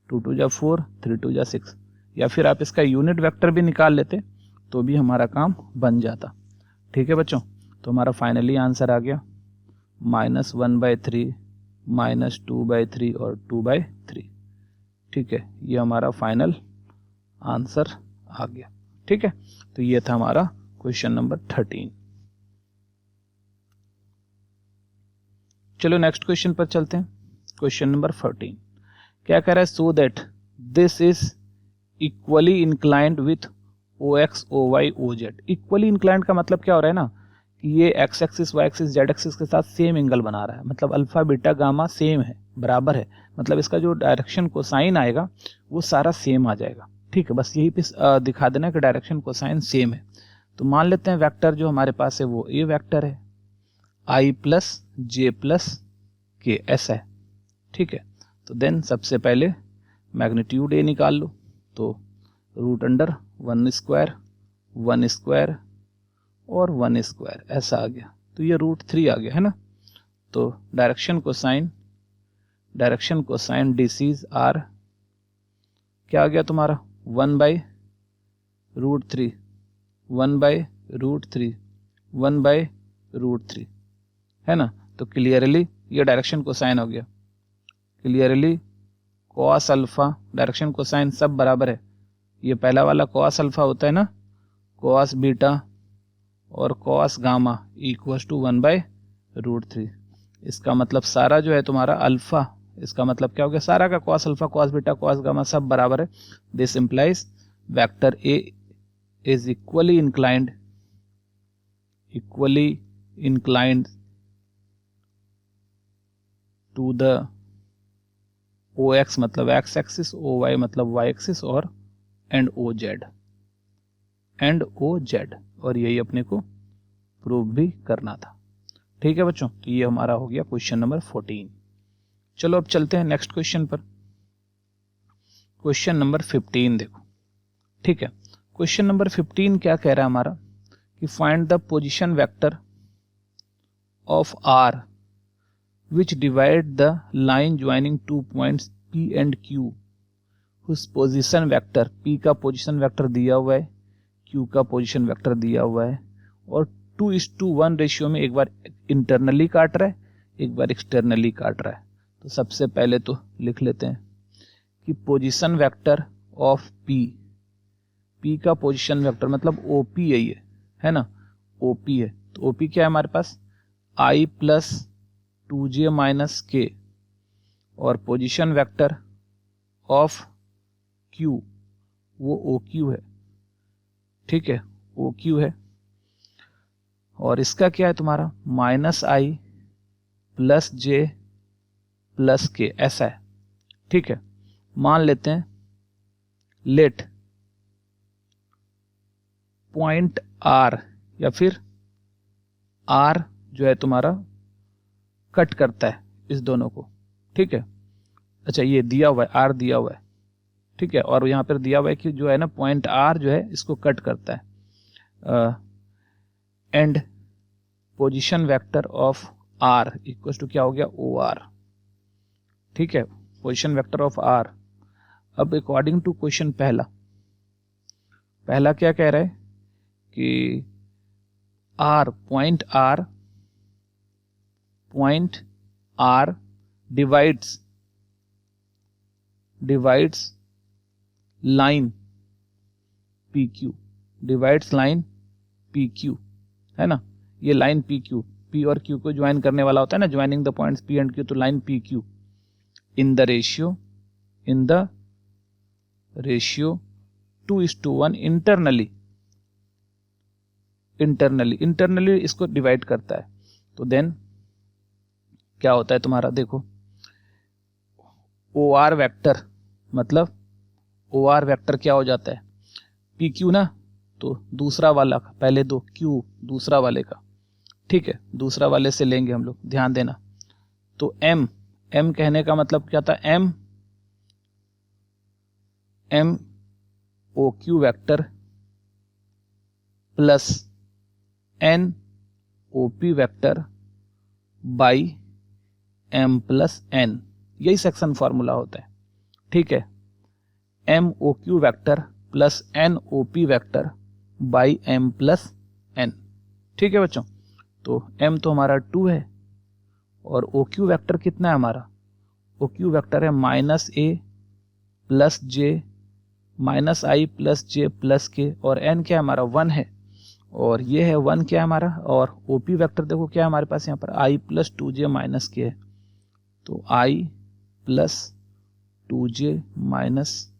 2 2 जा 4 3 2 जा 6, या फिर आप इसका यूनिट वेक्टर भी निकाल लेते तो भी हमारा काम बन जाता। ठीक है बच्चों, तो हमारा फाइनली आंसर आ गया -1/3 -2/3 और 2/3। ठीक है, ये हमारा फाइनल आंसर आ गया। ठीक है, तो ये था हमारा क्वेश्चन नंबर 13। चलो नेक्स्ट क्वेश्चन पर चलते हैं। क्वेश्चन नंबर 14 क्या कह रहा है, so that this is equally inclined with OX OY OZ। Equally inclined का मतलब क्या हो रहा है ना, कि ये X axis Y axis Z axis के साथ सेम एंगल बना रहा है, मतलब अल्फा बीटा गामा सेम है, बराबर है, मतलब इसका जो डायरेक्शन कोसाइन आएगा वो सारा सेम आ जाएगा। ठीक है, बस यही पे दिखा देना कि डायरेक्शन कोसाइन सेम है। तो मान लेते हैं वेक्टर जो हमारे पास है वो ए वेक्टर है, i + j + k, ऐसा है। ठीक है, तो देन सबसे पहले मैग्नीट्यूड ए निकाल लो, तो रूट अंडर 1 स्क्वायर 1 स्क्वायर और 1 स्क्वायर, ऐसा आ गया। तो ये √3 आ गया है ना। तो डायरेक्शन कोसाइन डिसीज आर क्या आ गया तुम्हारा 1/√3 1/√3 1/√3, है ना। तो क्लियरली ये डायरेक्शन कोसाइन हो गया। Clearly cos alpha direction cosine सब बराबर है। ये पहला वाला कॉस अल्फा होता है ना, कॉस बीटा और कॉस गामा = 1/√3। इसका मतलब सारा जो है तुम्हारा अल्फा, इसका मतलब क्या हो गया, सारा का cos alpha cos beta cos gamma सब बराबर है। This implies vector A is equally inclined to the OX मतलब x एक्सिस, OY मतलब y एक्सिस, और एंड OZ, और यही अपने को प्रूव भी करना था। ठीक है बच्चों, तो ये हमारा हो गया क्वेश्चन नंबर 14। चलो अब चलते हैं नेक्स्ट क्वेश्चन पर। क्वेश्चन नंबर 15 देखो। ठीक है, क्वेश्चन नंबर 15 क्या कह रहा है हमारा, कि find the position vector of R which divide the line joining 2 points P and Q whose position vector, P का पोजीशन वेक्टर दिया हुआ है, Q का पोजीशन वेक्टर दिया हुआ है और 2:1 रेशियो में एक बार इंटरनली काट रहा है, एक बार एक्सटर्नली काट रहा है। तो सबसे पहले तो लिख लेते हैं कि पोजीशन वेक्टर ऑफ P का पोजीशन वेक्टर मतलब OP यही है ना, OP है। तो OP क्या है हमारे पास, I plus 2j minus k और पोजीशन वेक्टर ऑफ Q वो OQ है, ठीक है, OQ है। और इसका क्या है तुम्हारा minus I plus j plus k, ऐसा है, ठीक है। मान लेते हैं लेट पॉइंट R या फिर R जो है तुम्हारा कट करता है इस दोनों को, ठीक है। अच्छा ये दिया हुआ है, R दिया हुआ है, ठीक है, और यहाँ पर दिया हुआ है कि जो है ना पॉइंट R जो है इसको कट करता है and position vector of R equal to क्या हो गया OR, ठीक है, पोजीशन वेक्टर ऑफ R। अब अकॉर्डिंग टू क्वेश्चन पहला क्या कह रहा है कि R point R divides line PQ है ना, ये लाइन PQ, P और Q को ज्वाइन करने वाला होता है ना, joining the points P and Q, तो line PQ in the ratio 2:1 internally इसको डिवाइड करता है। तो देन क्या होता है तुम्हारा, देखो OR वेक्टर मतलब OR वेक्टर क्या हो जाता है PQ ना, तो दूसरा वाला का, पहले दो Q दूसरा वाले का, ठीक है, दूसरा वाले से लेंगे हम लोग, ध्यान देना। तो M कहने का मतलब क्या था, M OQ vector plus N OP vector by M plus N, यही सेक्शन फॉर्मूला होता है, ठीक है। M OQ vector plus N OP vector by M plus N, ठीक है बच्चों। तो M तो हमारा 2 है और OQ वेक्टर कितना है हमारा, OQ वेक्टर है minus A plus J minus I plus J plus K और N क्या है हमारा 1 है और ये है 1 क्या है हमारा, और OP वेक्टर देखो क्या है हमारे पास यहाँ पर I plus 2J minus K है, तो I plus 2J minus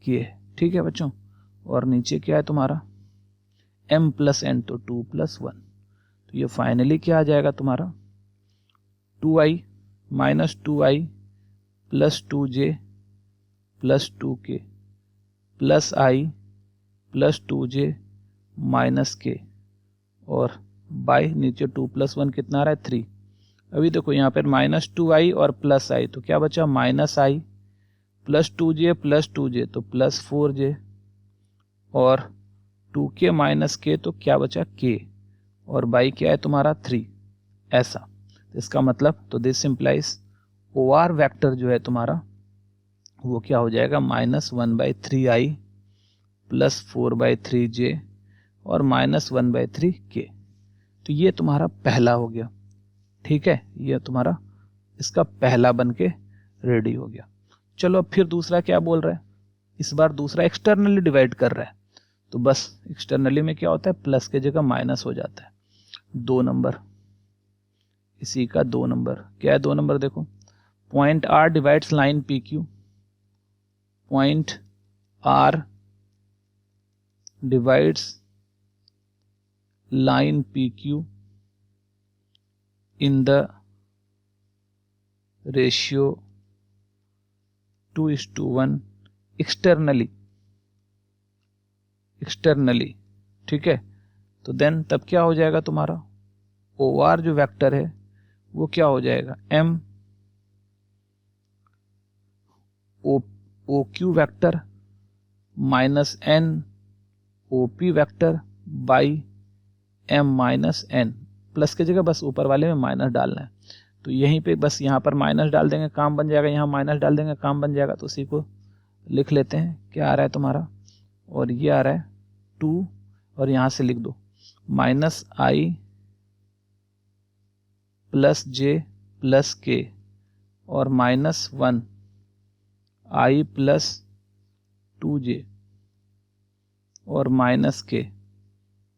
K है, ठीक है बच्चों। और नीचे क्या है तुम्हारा M प्लस N, तो 2 प्लस 1, तो ये फाइनली क्या आ जाएगा तुम्हारा 2I minus 2I plus 2J plus 2K plus I plus 2J minus K और बाई नीचे 2 प्लस 1 कितना आ रहा है 3। अभी देखो यहाँ पर माइनस 2I और प्लस I, तो क्या बचा माइनस I प्लस 2J तो प्लस 4J और 2K माइनस K, तो क्या बचा K और बाई क्या है तुम्हारा 3, ऐसा। इसका मतलब तो दिस इंप्लाइज OR वेक्टर जो है तुम्हारा वो क्या हो जाएगा -1/3I प्लस 4/3J और -1/3K। तो ये तुम्हारा पहला हो गया, ठीक है, ये तुम्हारा इसका पहला बन के रेडी हो गया। चलो अब फिर दूसरा क्या बोल रहा है, इस बार दूसरा एक्सटर्नली डिवाइड कर रहा है, तो बस एक्सटर्नली में क्या होता है प्लस के जगह माइनस हो जाता है। 2 नंबर, इसी का 2 नंबर क्या है, 2 नंबर देखो point R divides line PQ, point R divides line PQ in the ratio 2:1 externally, ठीक है। तो देन तब क्या हो जाएगा तुम्हारा OR जो वेक्टर है वो क्या हो जाएगा M OQ vector minus N OP vector by M minus N, plus की जगह बस ऊपर वाले में माइनस डालना है। तो यहीं पे बस यहाँ पर माइनस डाल देंगे, काम बन जाएगा, यहाँ माइनस डाल देंगे, काम बन जाएगा। तो उसी को लिख लेते हैं, क्या आ रहा है तुम्हारा, और ये आ रहा है 2, और यहाँ से लिख दो माइनस आई प्लस जे प्लस के और माइनस 1 आई प्लस 2j और माइनस के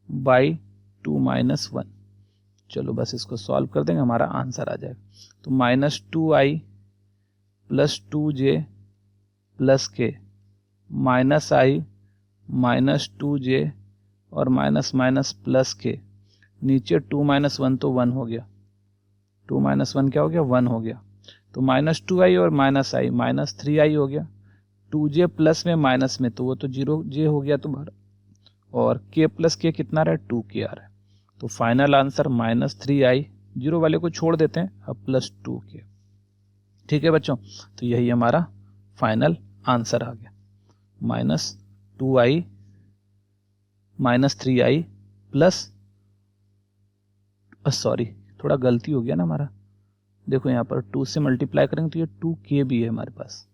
बाई 2 माइनस 1। चलो बस इसको सॉल्व कर देंगे, हमारा आंसर आ जाएगा। तो minus 2i plus 2j plus के माइनस आई माइनस 2j और माइनस माइनस प्लस के, नीचे 2 माइनस 1 तो 1 हो गया, 2 माइनस 1 क्या हो गया, 1 हो गया। तो माइनस 2i और माइनस आई माइनस 3i हो गया, 2j प्लस में माइनस में तो वो तो 0j हो गया तुम्हारा, और k प्लस के कितना रहा है, 2k आ रहा है। तो फाइनल आंसर माइनस 3i, 0 वाले को छोड़ देते हैं, अब प्लस 2k। ठीक है बच्चों, तो यही हमारा फाइनल आंसर आ गया, minus 2i minus 3i plus, sorry थोड़ा गलती हो गया ना हमारा, देखो यहाँ पर 2 से मल्टीप्लाई करेंगे तो ये 2k भी है हमारे पास,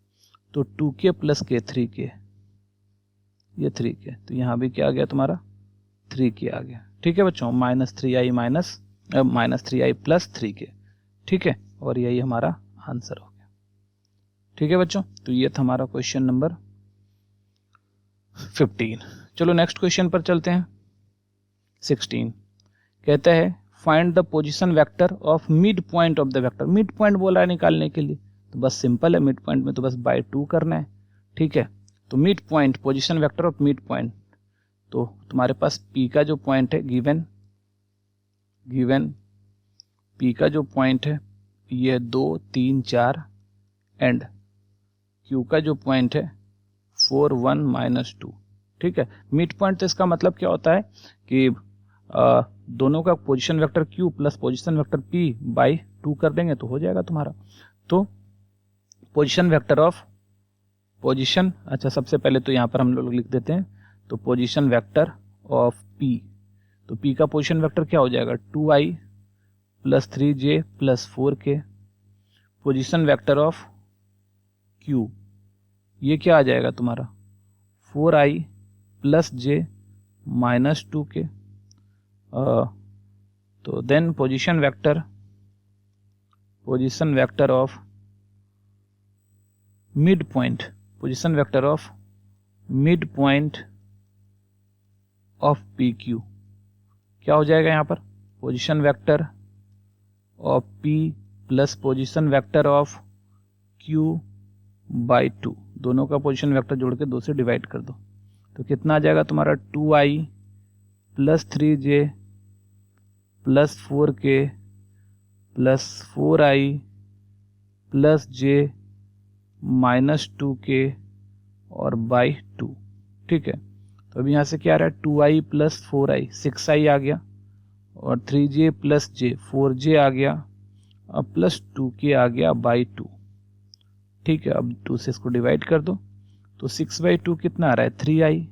तो 2k प्लस के 3k, ये 3k, तो यहाँ भी क्या आ गया तुम्हारा 3k आ गया। ठीक है बच्चों, माइनस 3i प्लस 3k। ठीक है, और यही हमारा आंसर हो गया। ठीक है बच्चों, तो ये था हमारा क्वेश्चन नंबर 15। चलो नेक्स्ट क्वेश्चन पर चलते हैं। 16 कहता है find the position vector of mid point of the vector. Mid point बोला है निकालने के लिए, तो बस सिंपल है, मिड पॉइंट में तो बस बाय 2 करना है। ठीक है, तो mid point, position vector of mid point, तो तुम्हारे पास P का जो पॉइंट है गिवन P का जो पॉइंट है ये 2 3 4 एंड Q का जो पॉइंट है 4 1 माइनस 2। ठीक है, मिड पॉइंट, तो इसका मतलब क्या होता है कि दोनों का position vector Q plus position vector P by 2 कर देंगे तो हो जाएगा तुम्हारा। तो पोजीशन वेक्टर ऑफ पोजीशन, अच्छा सबसे पहले तो यहाँ पर हम लोग लिख देते हैं, तो पोजीशन वेक्टर ऑफ P, तो P का पोजीशन वेक्टर क्या हो जाएगा 2i plus 3j plus 4k। Position vector of Q, ये क्या आ जाएगा तुम्हारा 4i plus j minus 2k। तो then position vector of mid point, position vector of mid point of PQ क्या हो जाएगा यहाँ पर, position vector of P plus position vector of Q by 2, दोनों का पोजीशन वेक्टर जोड़ के 2 से डिवाइड कर दो, तो कितना आ जाएगा तुम्हारा 2i plus 3j plus 4k plus 4i plus j minus 2k और बाई 2। ठीक है, तो अभी यहाँ से क्या आ रहा है 2i प्लस 4i 6i आ गया, और 3j प्लस j 4j आ गया, अब प्लस 2k आ गया बाई 2। ठीक है, अब 2 से इसको डिवाइड कर दो, तो 6/2 कितना आ रहा है 3i,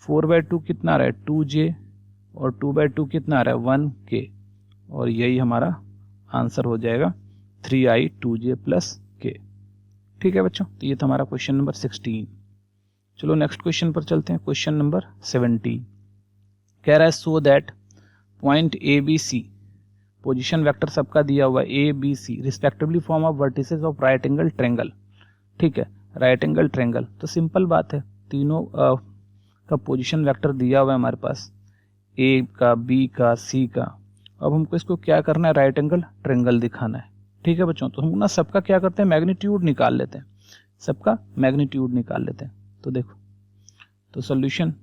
4/2 कितना आ रहा है 2j और 2/2 कितना आ रहा है 1k, और यही हमारा आंसर हो जाएगा 3i 2j प्लस k। ठीक है बच्चों, तो ये था हमारा क्वेश्चन नंबर 16। चलो नेक्स्ट क्वेश्चन पर चलते हैं। क्वेश्चन नंबर 17 कह रहा है so that point ABC, position vector सबका दिया हुआ है ABC respectively form of vertices of right angle triangle. ठीक है, राइट एंगल ट्रायंगल, तो सिंपल बात है, तीनों का पोजीशन वेक्टर दिया हुआ है हमारे पास, A का, B का, C का। अब हमको इसको क्या करना है, राइट एंगल ट्रायंगल दिखाना है। ठीक है बच्चों, तो हम ना सबका क्या करते हैं, मैग्नीट्यूड निकाल लेते हैं, सबका मैग्नीट्यूड निकाल लेते हैं। तो देखो, तो solution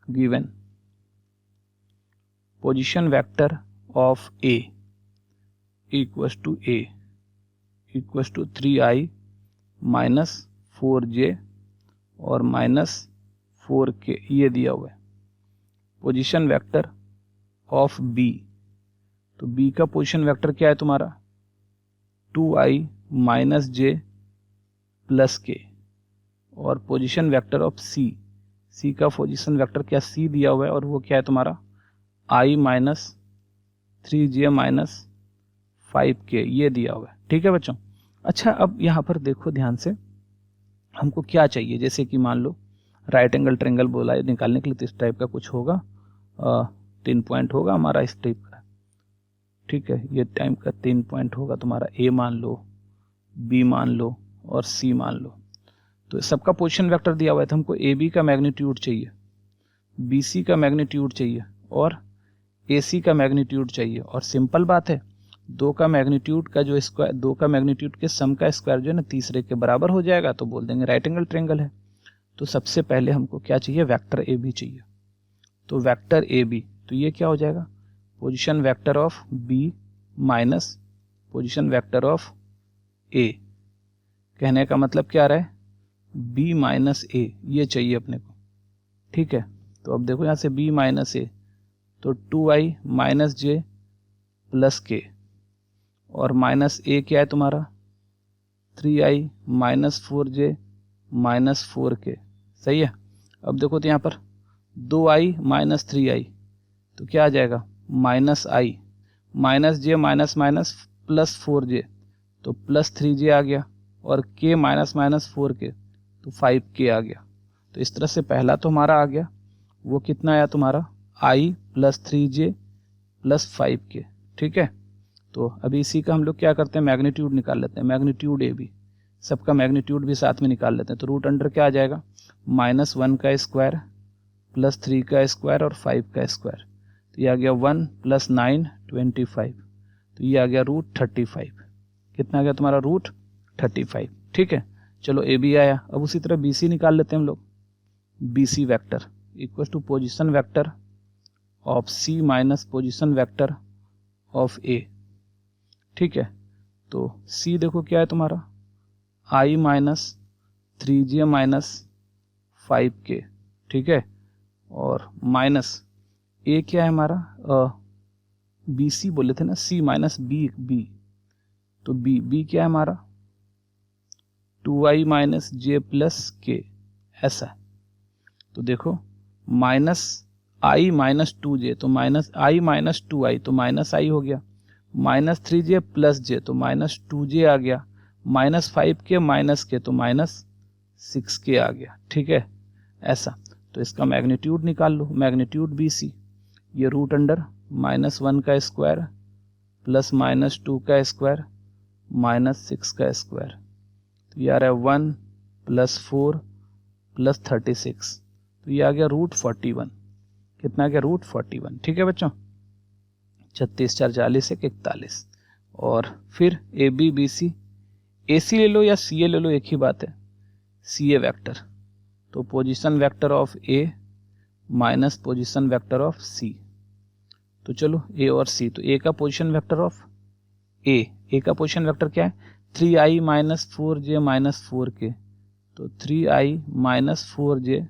given position vector of A equals to 3i minus 4j और माइनस 4k, ये दिया हुआ है। पोजीशन वेक्टर ऑफ B, तो B का पोजीशन वेक्टर क्या है तुम्हारा 2i minus j plus k, और पोजीशन वेक्टर ऑफ C का पोजीशन वेक्टर क्या C दिया हुआ है, और वो क्या है तुम्हारा i minus 3j minus 5k ये दिया हुआ है। ठीक है बच्चों। अच्छा अब यहाँ पर देखो ध्यान से, हमको क्या चाहिए, जैसे कि मान लो राइट एंगल ट्रायंगल बोला है निकालने के लिए, तो इस टाइप का कुछ होगा, 3 पॉइंट होगा हमारा इस टाइप का। ठीक है, ये टाइप का 3 पॉइंट होगा तुम्हारा, ए मान लो, बी मान लो और सी मान लो। तो सबका पोजीशन वेक्टर दिया हुआ है, तो हमको ए बी का मैग्नीट्यूड चाहिए, बी सी का मैग्नीट्यूड चाहिए और ए सी का मैग्नीट्यूड चाहिए। और सिंपल बात है, दो का मैग्नीट्यूड का जो स्क्वायर, दो का मैग्नीट्यूड के सम का स्क्वायर जो है ना तीसरे के बराबर हो जाएगा, तो बोल देंगे राइट एंगल ट्रायंगल है। तो सबसे पहले हमको क्या चाहिए, वेक्टर ए बी चाहिए। तो वेक्टर ए बी, तो ये क्या हो जाएगा, position vector of B minus position vector of A. कहने का मतलब क्या रहा है, बी माइनस ए ये चाहिए अपने को। ठीक है, तो अब देखो यहाँ से बी माइनस ए, तो 2i माइनस जे प्लस के, और माइनस ए क्या है तुम्हारा 3i minus 4j minus 4k। सही है। अब देखो तो यहाँ पर 2i माइनस 3i, तो क्या आ जाएगा माइनस आई, माइनस जे माइनस माइनस प्लस 4j, तो प्लस 3j आ गया, और k माइनस माइनस 4k, तो 5k आ गया। तो इस तरह से पहला तो हमारा आ गया, वो कितना आया तुम्हारा i plus 3j plus 5k। ठीक है, तो अभी इसी का हम लोग क्या करते हैं, मैग्नीट्यूड निकाल लेते हैं, मैग्नीट्यूड ए बी, सबका मैग्नीट्यूड भी साथ में निकाल लेते हैं। तो रूट अंडर क्या आ जाएगा, -1 का स्क्वायर प्लस 3 का स्क्वायर और 5 का स्क्वायर, तो ये आ गया 1 प्लस 9 25, तो ये आ गया रूट 35। कितना आ गया तुम्हारा रूट 35। ठीक है, चलो ए बी आया। अब उसी तरह बी सी निकाल लेते हैं हम लोग, B C vector equal to position vector of C minus position vector of A. ठीक है, तो सी देखो क्या है तुम्हारा i minus 3j minus 5k। ठीक है, और माइनस ए क्या है हमारा, बी सी बोले थे ना, सी माइनस बी बी, तो बी क्या है हमारा 2i माइनस जे प्लस के, ऐसा है। तो देखो माइनस i माइनस 2j, तो माइनस i माइनस 2i, तो माइनस i हो गया, माइनस 3j प्लस j, तो माइनस 2j आ गया, माइनस 5k माइनस के, तो माइनस 6k आ गया। ठीक है, ऐसा। तो इसका मैग्नीट्यूड निकाल लो, मैग्नीट्यूड बी सी, ये रूट अंडर -1 का स्क्वायर प्लस -2 का स्क्वायर माइनस 6 का स्क्वायर, तो ये आ रहा है 1 प्लस 4 प्लस 36, तो ये आ गया रूट 41। कितना आ गया रूट 41। ठीक है बच्चों, 36 4 40 1 41। और फिर ए बी बी सी, ए सी ले लो या सी ए ले लो, एक ही बात है, सी ए वैक्टर, तो position vector of A minus position vector of C. तो चलो ए और सी, तो ए का पोजीशन वेक्टर ऑफ ए का पोजीशन वेक्टर क्या है 3i minus 4j minus 4k, तो 3i minus 4j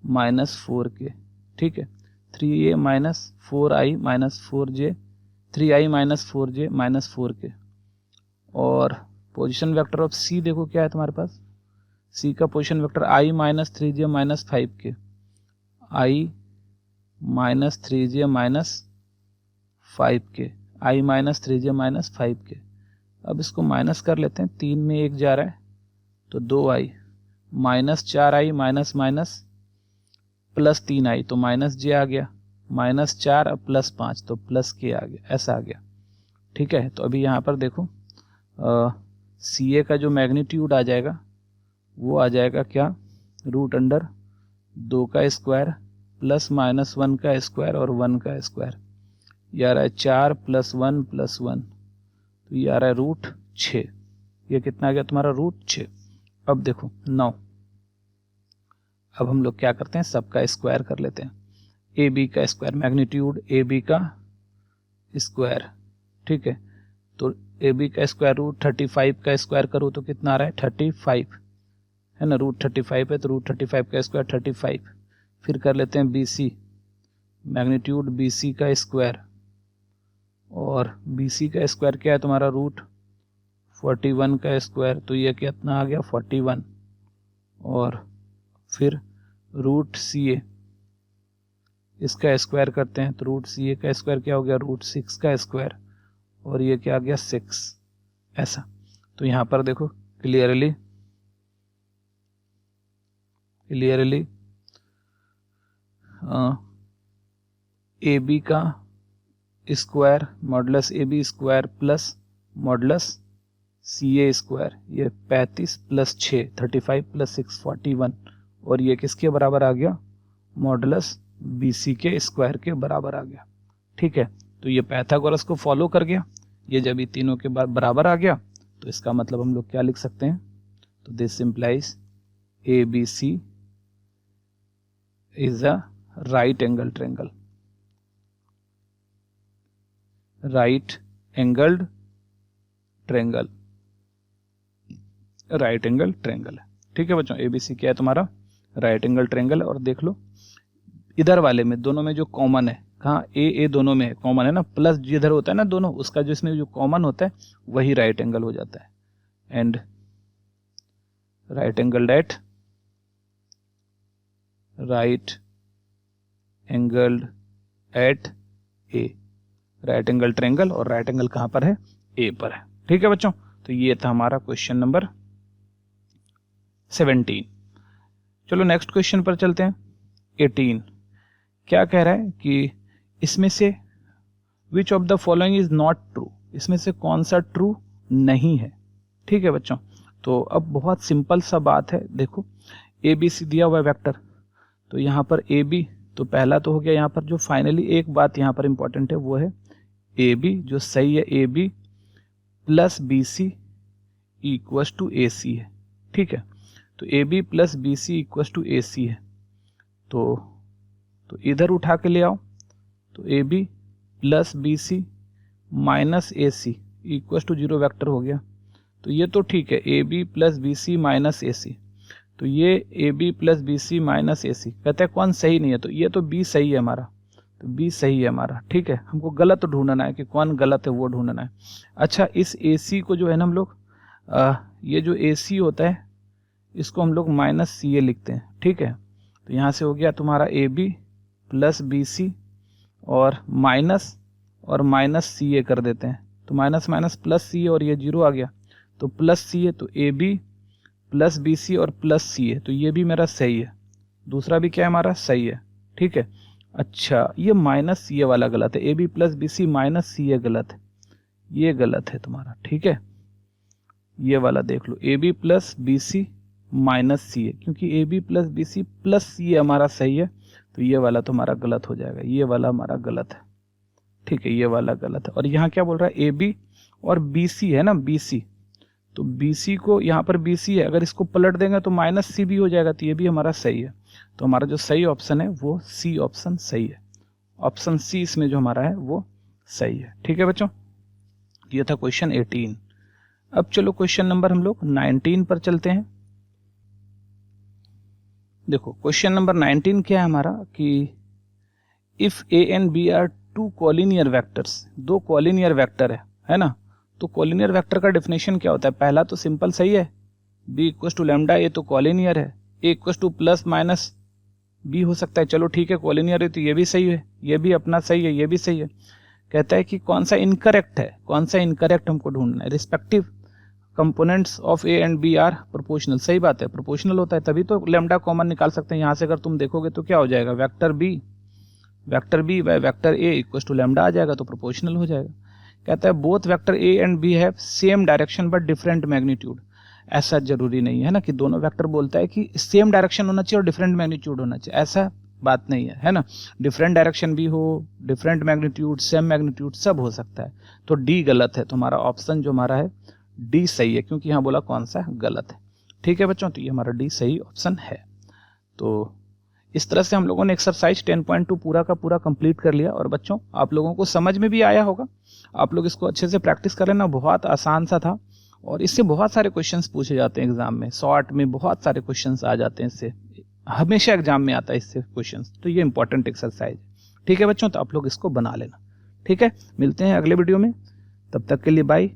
minus 4k। ठीक है, 3a minus 4i minus 4j, 3i minus 4j minus 4k। और पोजीशन वेक्टर ऑफ सी देखो क्या है तुम्हारे पास, सी का position vector i minus 3j minus 5k, i minus 3j minus 5k, i minus 3j minus 5k। अब इसको माइनस कर लेते हैं, 3 में 1 जा रहा है, तो 2i minus 4i minus minus plus 3i, तो माइनस j आ गया, माइनस 4 अब प्लस 5, तो प्लस k आ गया, ऐसा आ गया। ठीक है, तो अभी यहाँ पर देखो सी ए का जो मैग्नीट्यूड आ जाएगा वो आ जाएगा क्या, रूट अंडर 2 का स्क्वायर प्लस -1 का स्क्वायर और 1 का स्क्वायर, ये आ रहा है 4 प्लस 1 प्लस 1, तो ये आ रहा है रूट 6। ये कितना आ गया तुम्हारा रूट 6। अब देखो 9, अब हम लोग क्या करते हैं, सबका स्क्वायर कर लेते हैं, ए बी का स्क्वायर, मैग्नीट्यूड ए बी का स्क्वायर। ठीक है, तो ए बी का स्क्वायर रूट 35 का स्क्वायर करो तो कितना आ रहा है 35 है ना, रूट 35 है, तो रूट 35 का स्क्वायर 35। फिर कर लेते हैं B C, magnitude B C का स्क्वायर, और बी सी का स्क्वायर क्या है तुम्हारा रूट 41 का स्क्वायर, तो ये कितना आ गया 41। और फिर रूट सी ए, इसका स्क्वायर करते हैं तो रूट सी का स्क्वायर क्या हो गया, रूट 6 का स्क्वायर, और ये क्या आ गया 6 ऐसा। तो यहाँ पर देखो क्लियरली ए बी का square modulus A B square plus modulus C A square, ये 35 प्लस 6 35 प्लस 6 41, और ये किसके बराबर आ गया, मॉडुलस बी सी के स्क्वायर के बराबर आ गया। ठीक है, तो ये पाइथागोरस को फॉलो कर गया। ये जब ये तीनों के बराबर आ गया तो इसका मतलब हम लोग क्या लिख सकते हैं, तो this implies A B C is a right angle triangle. Right angled triangle, right angle triangle है। ठीक है बच्चों, एबीसी क्या है तुम्हारा, राइट एंगल ट्रायंगल है। और देख लो इधर वाले में दोनों में जो कॉमन है, कहाँ ए दोनों में कॉमन है ना, प्लस जिधर होता है ना दोनों, उसका जो इसमें जो कॉमन होता है वही राइट एंगल हो जाता है। And right angle at right angled at A, right angle triangle, और राइट एंगल कहां पर है, ए पर है। ठीक है बच्चों, तो ये था हमारा क्वेश्चन नंबर 17। चलो नेक्स्ट क्वेश्चन पर चलते हैं। 18 क्या कह रहा है कि इसमें से which of the following is not true, इसमें से कौन सा ट्रू नहीं है। ठीक है बच्चों, तो अब बहुत सिंपल सा बात है। देखो ए बी सी दिया हुआ है वेक्टर, तो यहाँ पर ए बी तो पहला तो हो गया। यहाँ पर जो फाइनली एक बात यहाँ पर इंपॉर्टेंट है वो है ए बी जो सही है, A B plus B C equals to A C है। ठीक है, तो A B plus B C equals to A C है, तो इधर उठा के ले आओ, तो A B plus B C minus A C equals to 0 vector हो गया। तो ये तो ठीक है, A B plus B C minus A C, तो ये A B plus B C minus A सी, कहते हैं कौन सही नहीं है, तो ये तो बी सही है हमारा, तो बी सही है हमारा। ठीक है, हमको गलत ढूंढना है कि कौन गलत है वो ढूंढना है। अच्छा, इस ए सी को जो है ना हम लोग ये जो ए सी होता है इसको हम लोग माइनस सी ए लिखते हैं। ठीक है, तो यहाँ से हो गया तुम्हारा A B plus B C और माइनस सी ए कर देते हैं, तो minus minus plus C A, और ये 0 आ गया, तो प्लस सी ए, तो A B plus B C और प्लस सी ए, तो ये भी मेरा सही है, दूसरा भी क्या है हमारा सही है। ठीक है, अच्छा ये माइनस सी ए वाला गलत है, A B plus B C minus C A गलत है, ये गलत है तुम्हारा। ठीक है, ये वाला देख लो, A B plus B C minus C A, क्योंकि A B plus B C plus C A हमारा सही है, तो ये वाला तो हमारा गलत हो जाएगा, ये वाला हमारा गलत है। ठीक है, ये वाला गलत है। और यहाँ क्या बोल रहा है, ए बी और बी सी है ना, बी सी, तो बी सी को यहाँ पर बी सी है, अगर इसको पलट देंगे तो माइनस सी भी हो जाएगा, तो ये भी हमारा सही है। तो हमारा जो सही ऑप्शन है वो सी ऑप्शन सही है, ऑप्शन सी इसमें जो हमारा है वो सही है। ठीक है बच्चों, ये था क्वेश्चन 18। अब चलो क्वेश्चन नंबर हम लोग 19 पर चलते हैं। देखो क्वेश्चन नंबर 19 क्या है हमारा कि if A and B are two collinear vectors, दो कॉलिनियर वेक्टर है ना, तो कॉलिनियर वेक्टर का डेफिनेशन क्या होता है, पहला तो सिंपल सही है, बी इक्वस टू लैम्डा, ये तो कॉलिनियर है, A equals to plus minus B हो सकता है, चलो ठीक है कॉलिनियर है तो ये भी सही है, ये भी अपना सही है, ये भी सही है। कहता है कि कौन सा इनकरेक्ट है, कौन सा इनकरेक्ट हमको ढूंढना है। Respective components of A and B are proportional, सही बात है, प्रोपोर्शनल होता है तभी तो लैम्डा कॉमन निकाल सकते हैं। यहाँ से अगर तुम देखोगे तो क्या हो जाएगा, vector B by vector A equals to lambda आ जाएगा, तो प्रोपोर्शनल हो जाएगा। कहता है both vector A and B have same direction but different magnitude, ऐसा जरूरी नहीं है ना कि दोनों वेक्टर बोलता है कि सेम डायरेक्शन होना चाहिए और डिफरेंट मैग्नीट्यूड होना चाहिए, ऐसा बात नहीं है ना, डिफरेंट डायरेक्शन भी हो, डिफरेंट मैग्नीट्यूड, सेम मैग्नीट्यूड, सब हो सकता है। तो डी गलत है, तो हमारा ऑप्शन जो हमारा है डी सही है, क्योंकि यहाँ बोला कौन सा गलत है। ठीक है बच्चों, तो ये हमारा डी सही ऑप्शन है। तो इस तरह से हम लोगों ने एक्सरसाइज 10.2 पूरा का पूरा कंप्लीट कर लिया, और बच्चों आप लोगों को समझ में भी आया होगा, आप लोग इसको अच्छे से प्रैक्टिस कर लेना, बहुत आसान सा था, और इससे बहुत सारे क्वेश्चंस पूछे जाते हैं एग्जाम में, शॉर्ट में बहुत सारे क्वेश्चंस आ जाते हैं, इससे हमेशा एग्जाम में आता है इससे क्वेश्चंस, तो ये इंपॉर्टेंट एक्सरसाइज है। ठीक है बच्चों, तो आप लोग इसको बना लेना। ठीक है, मिलते हैं अगले वीडियो में, तब तक के लिए बाय।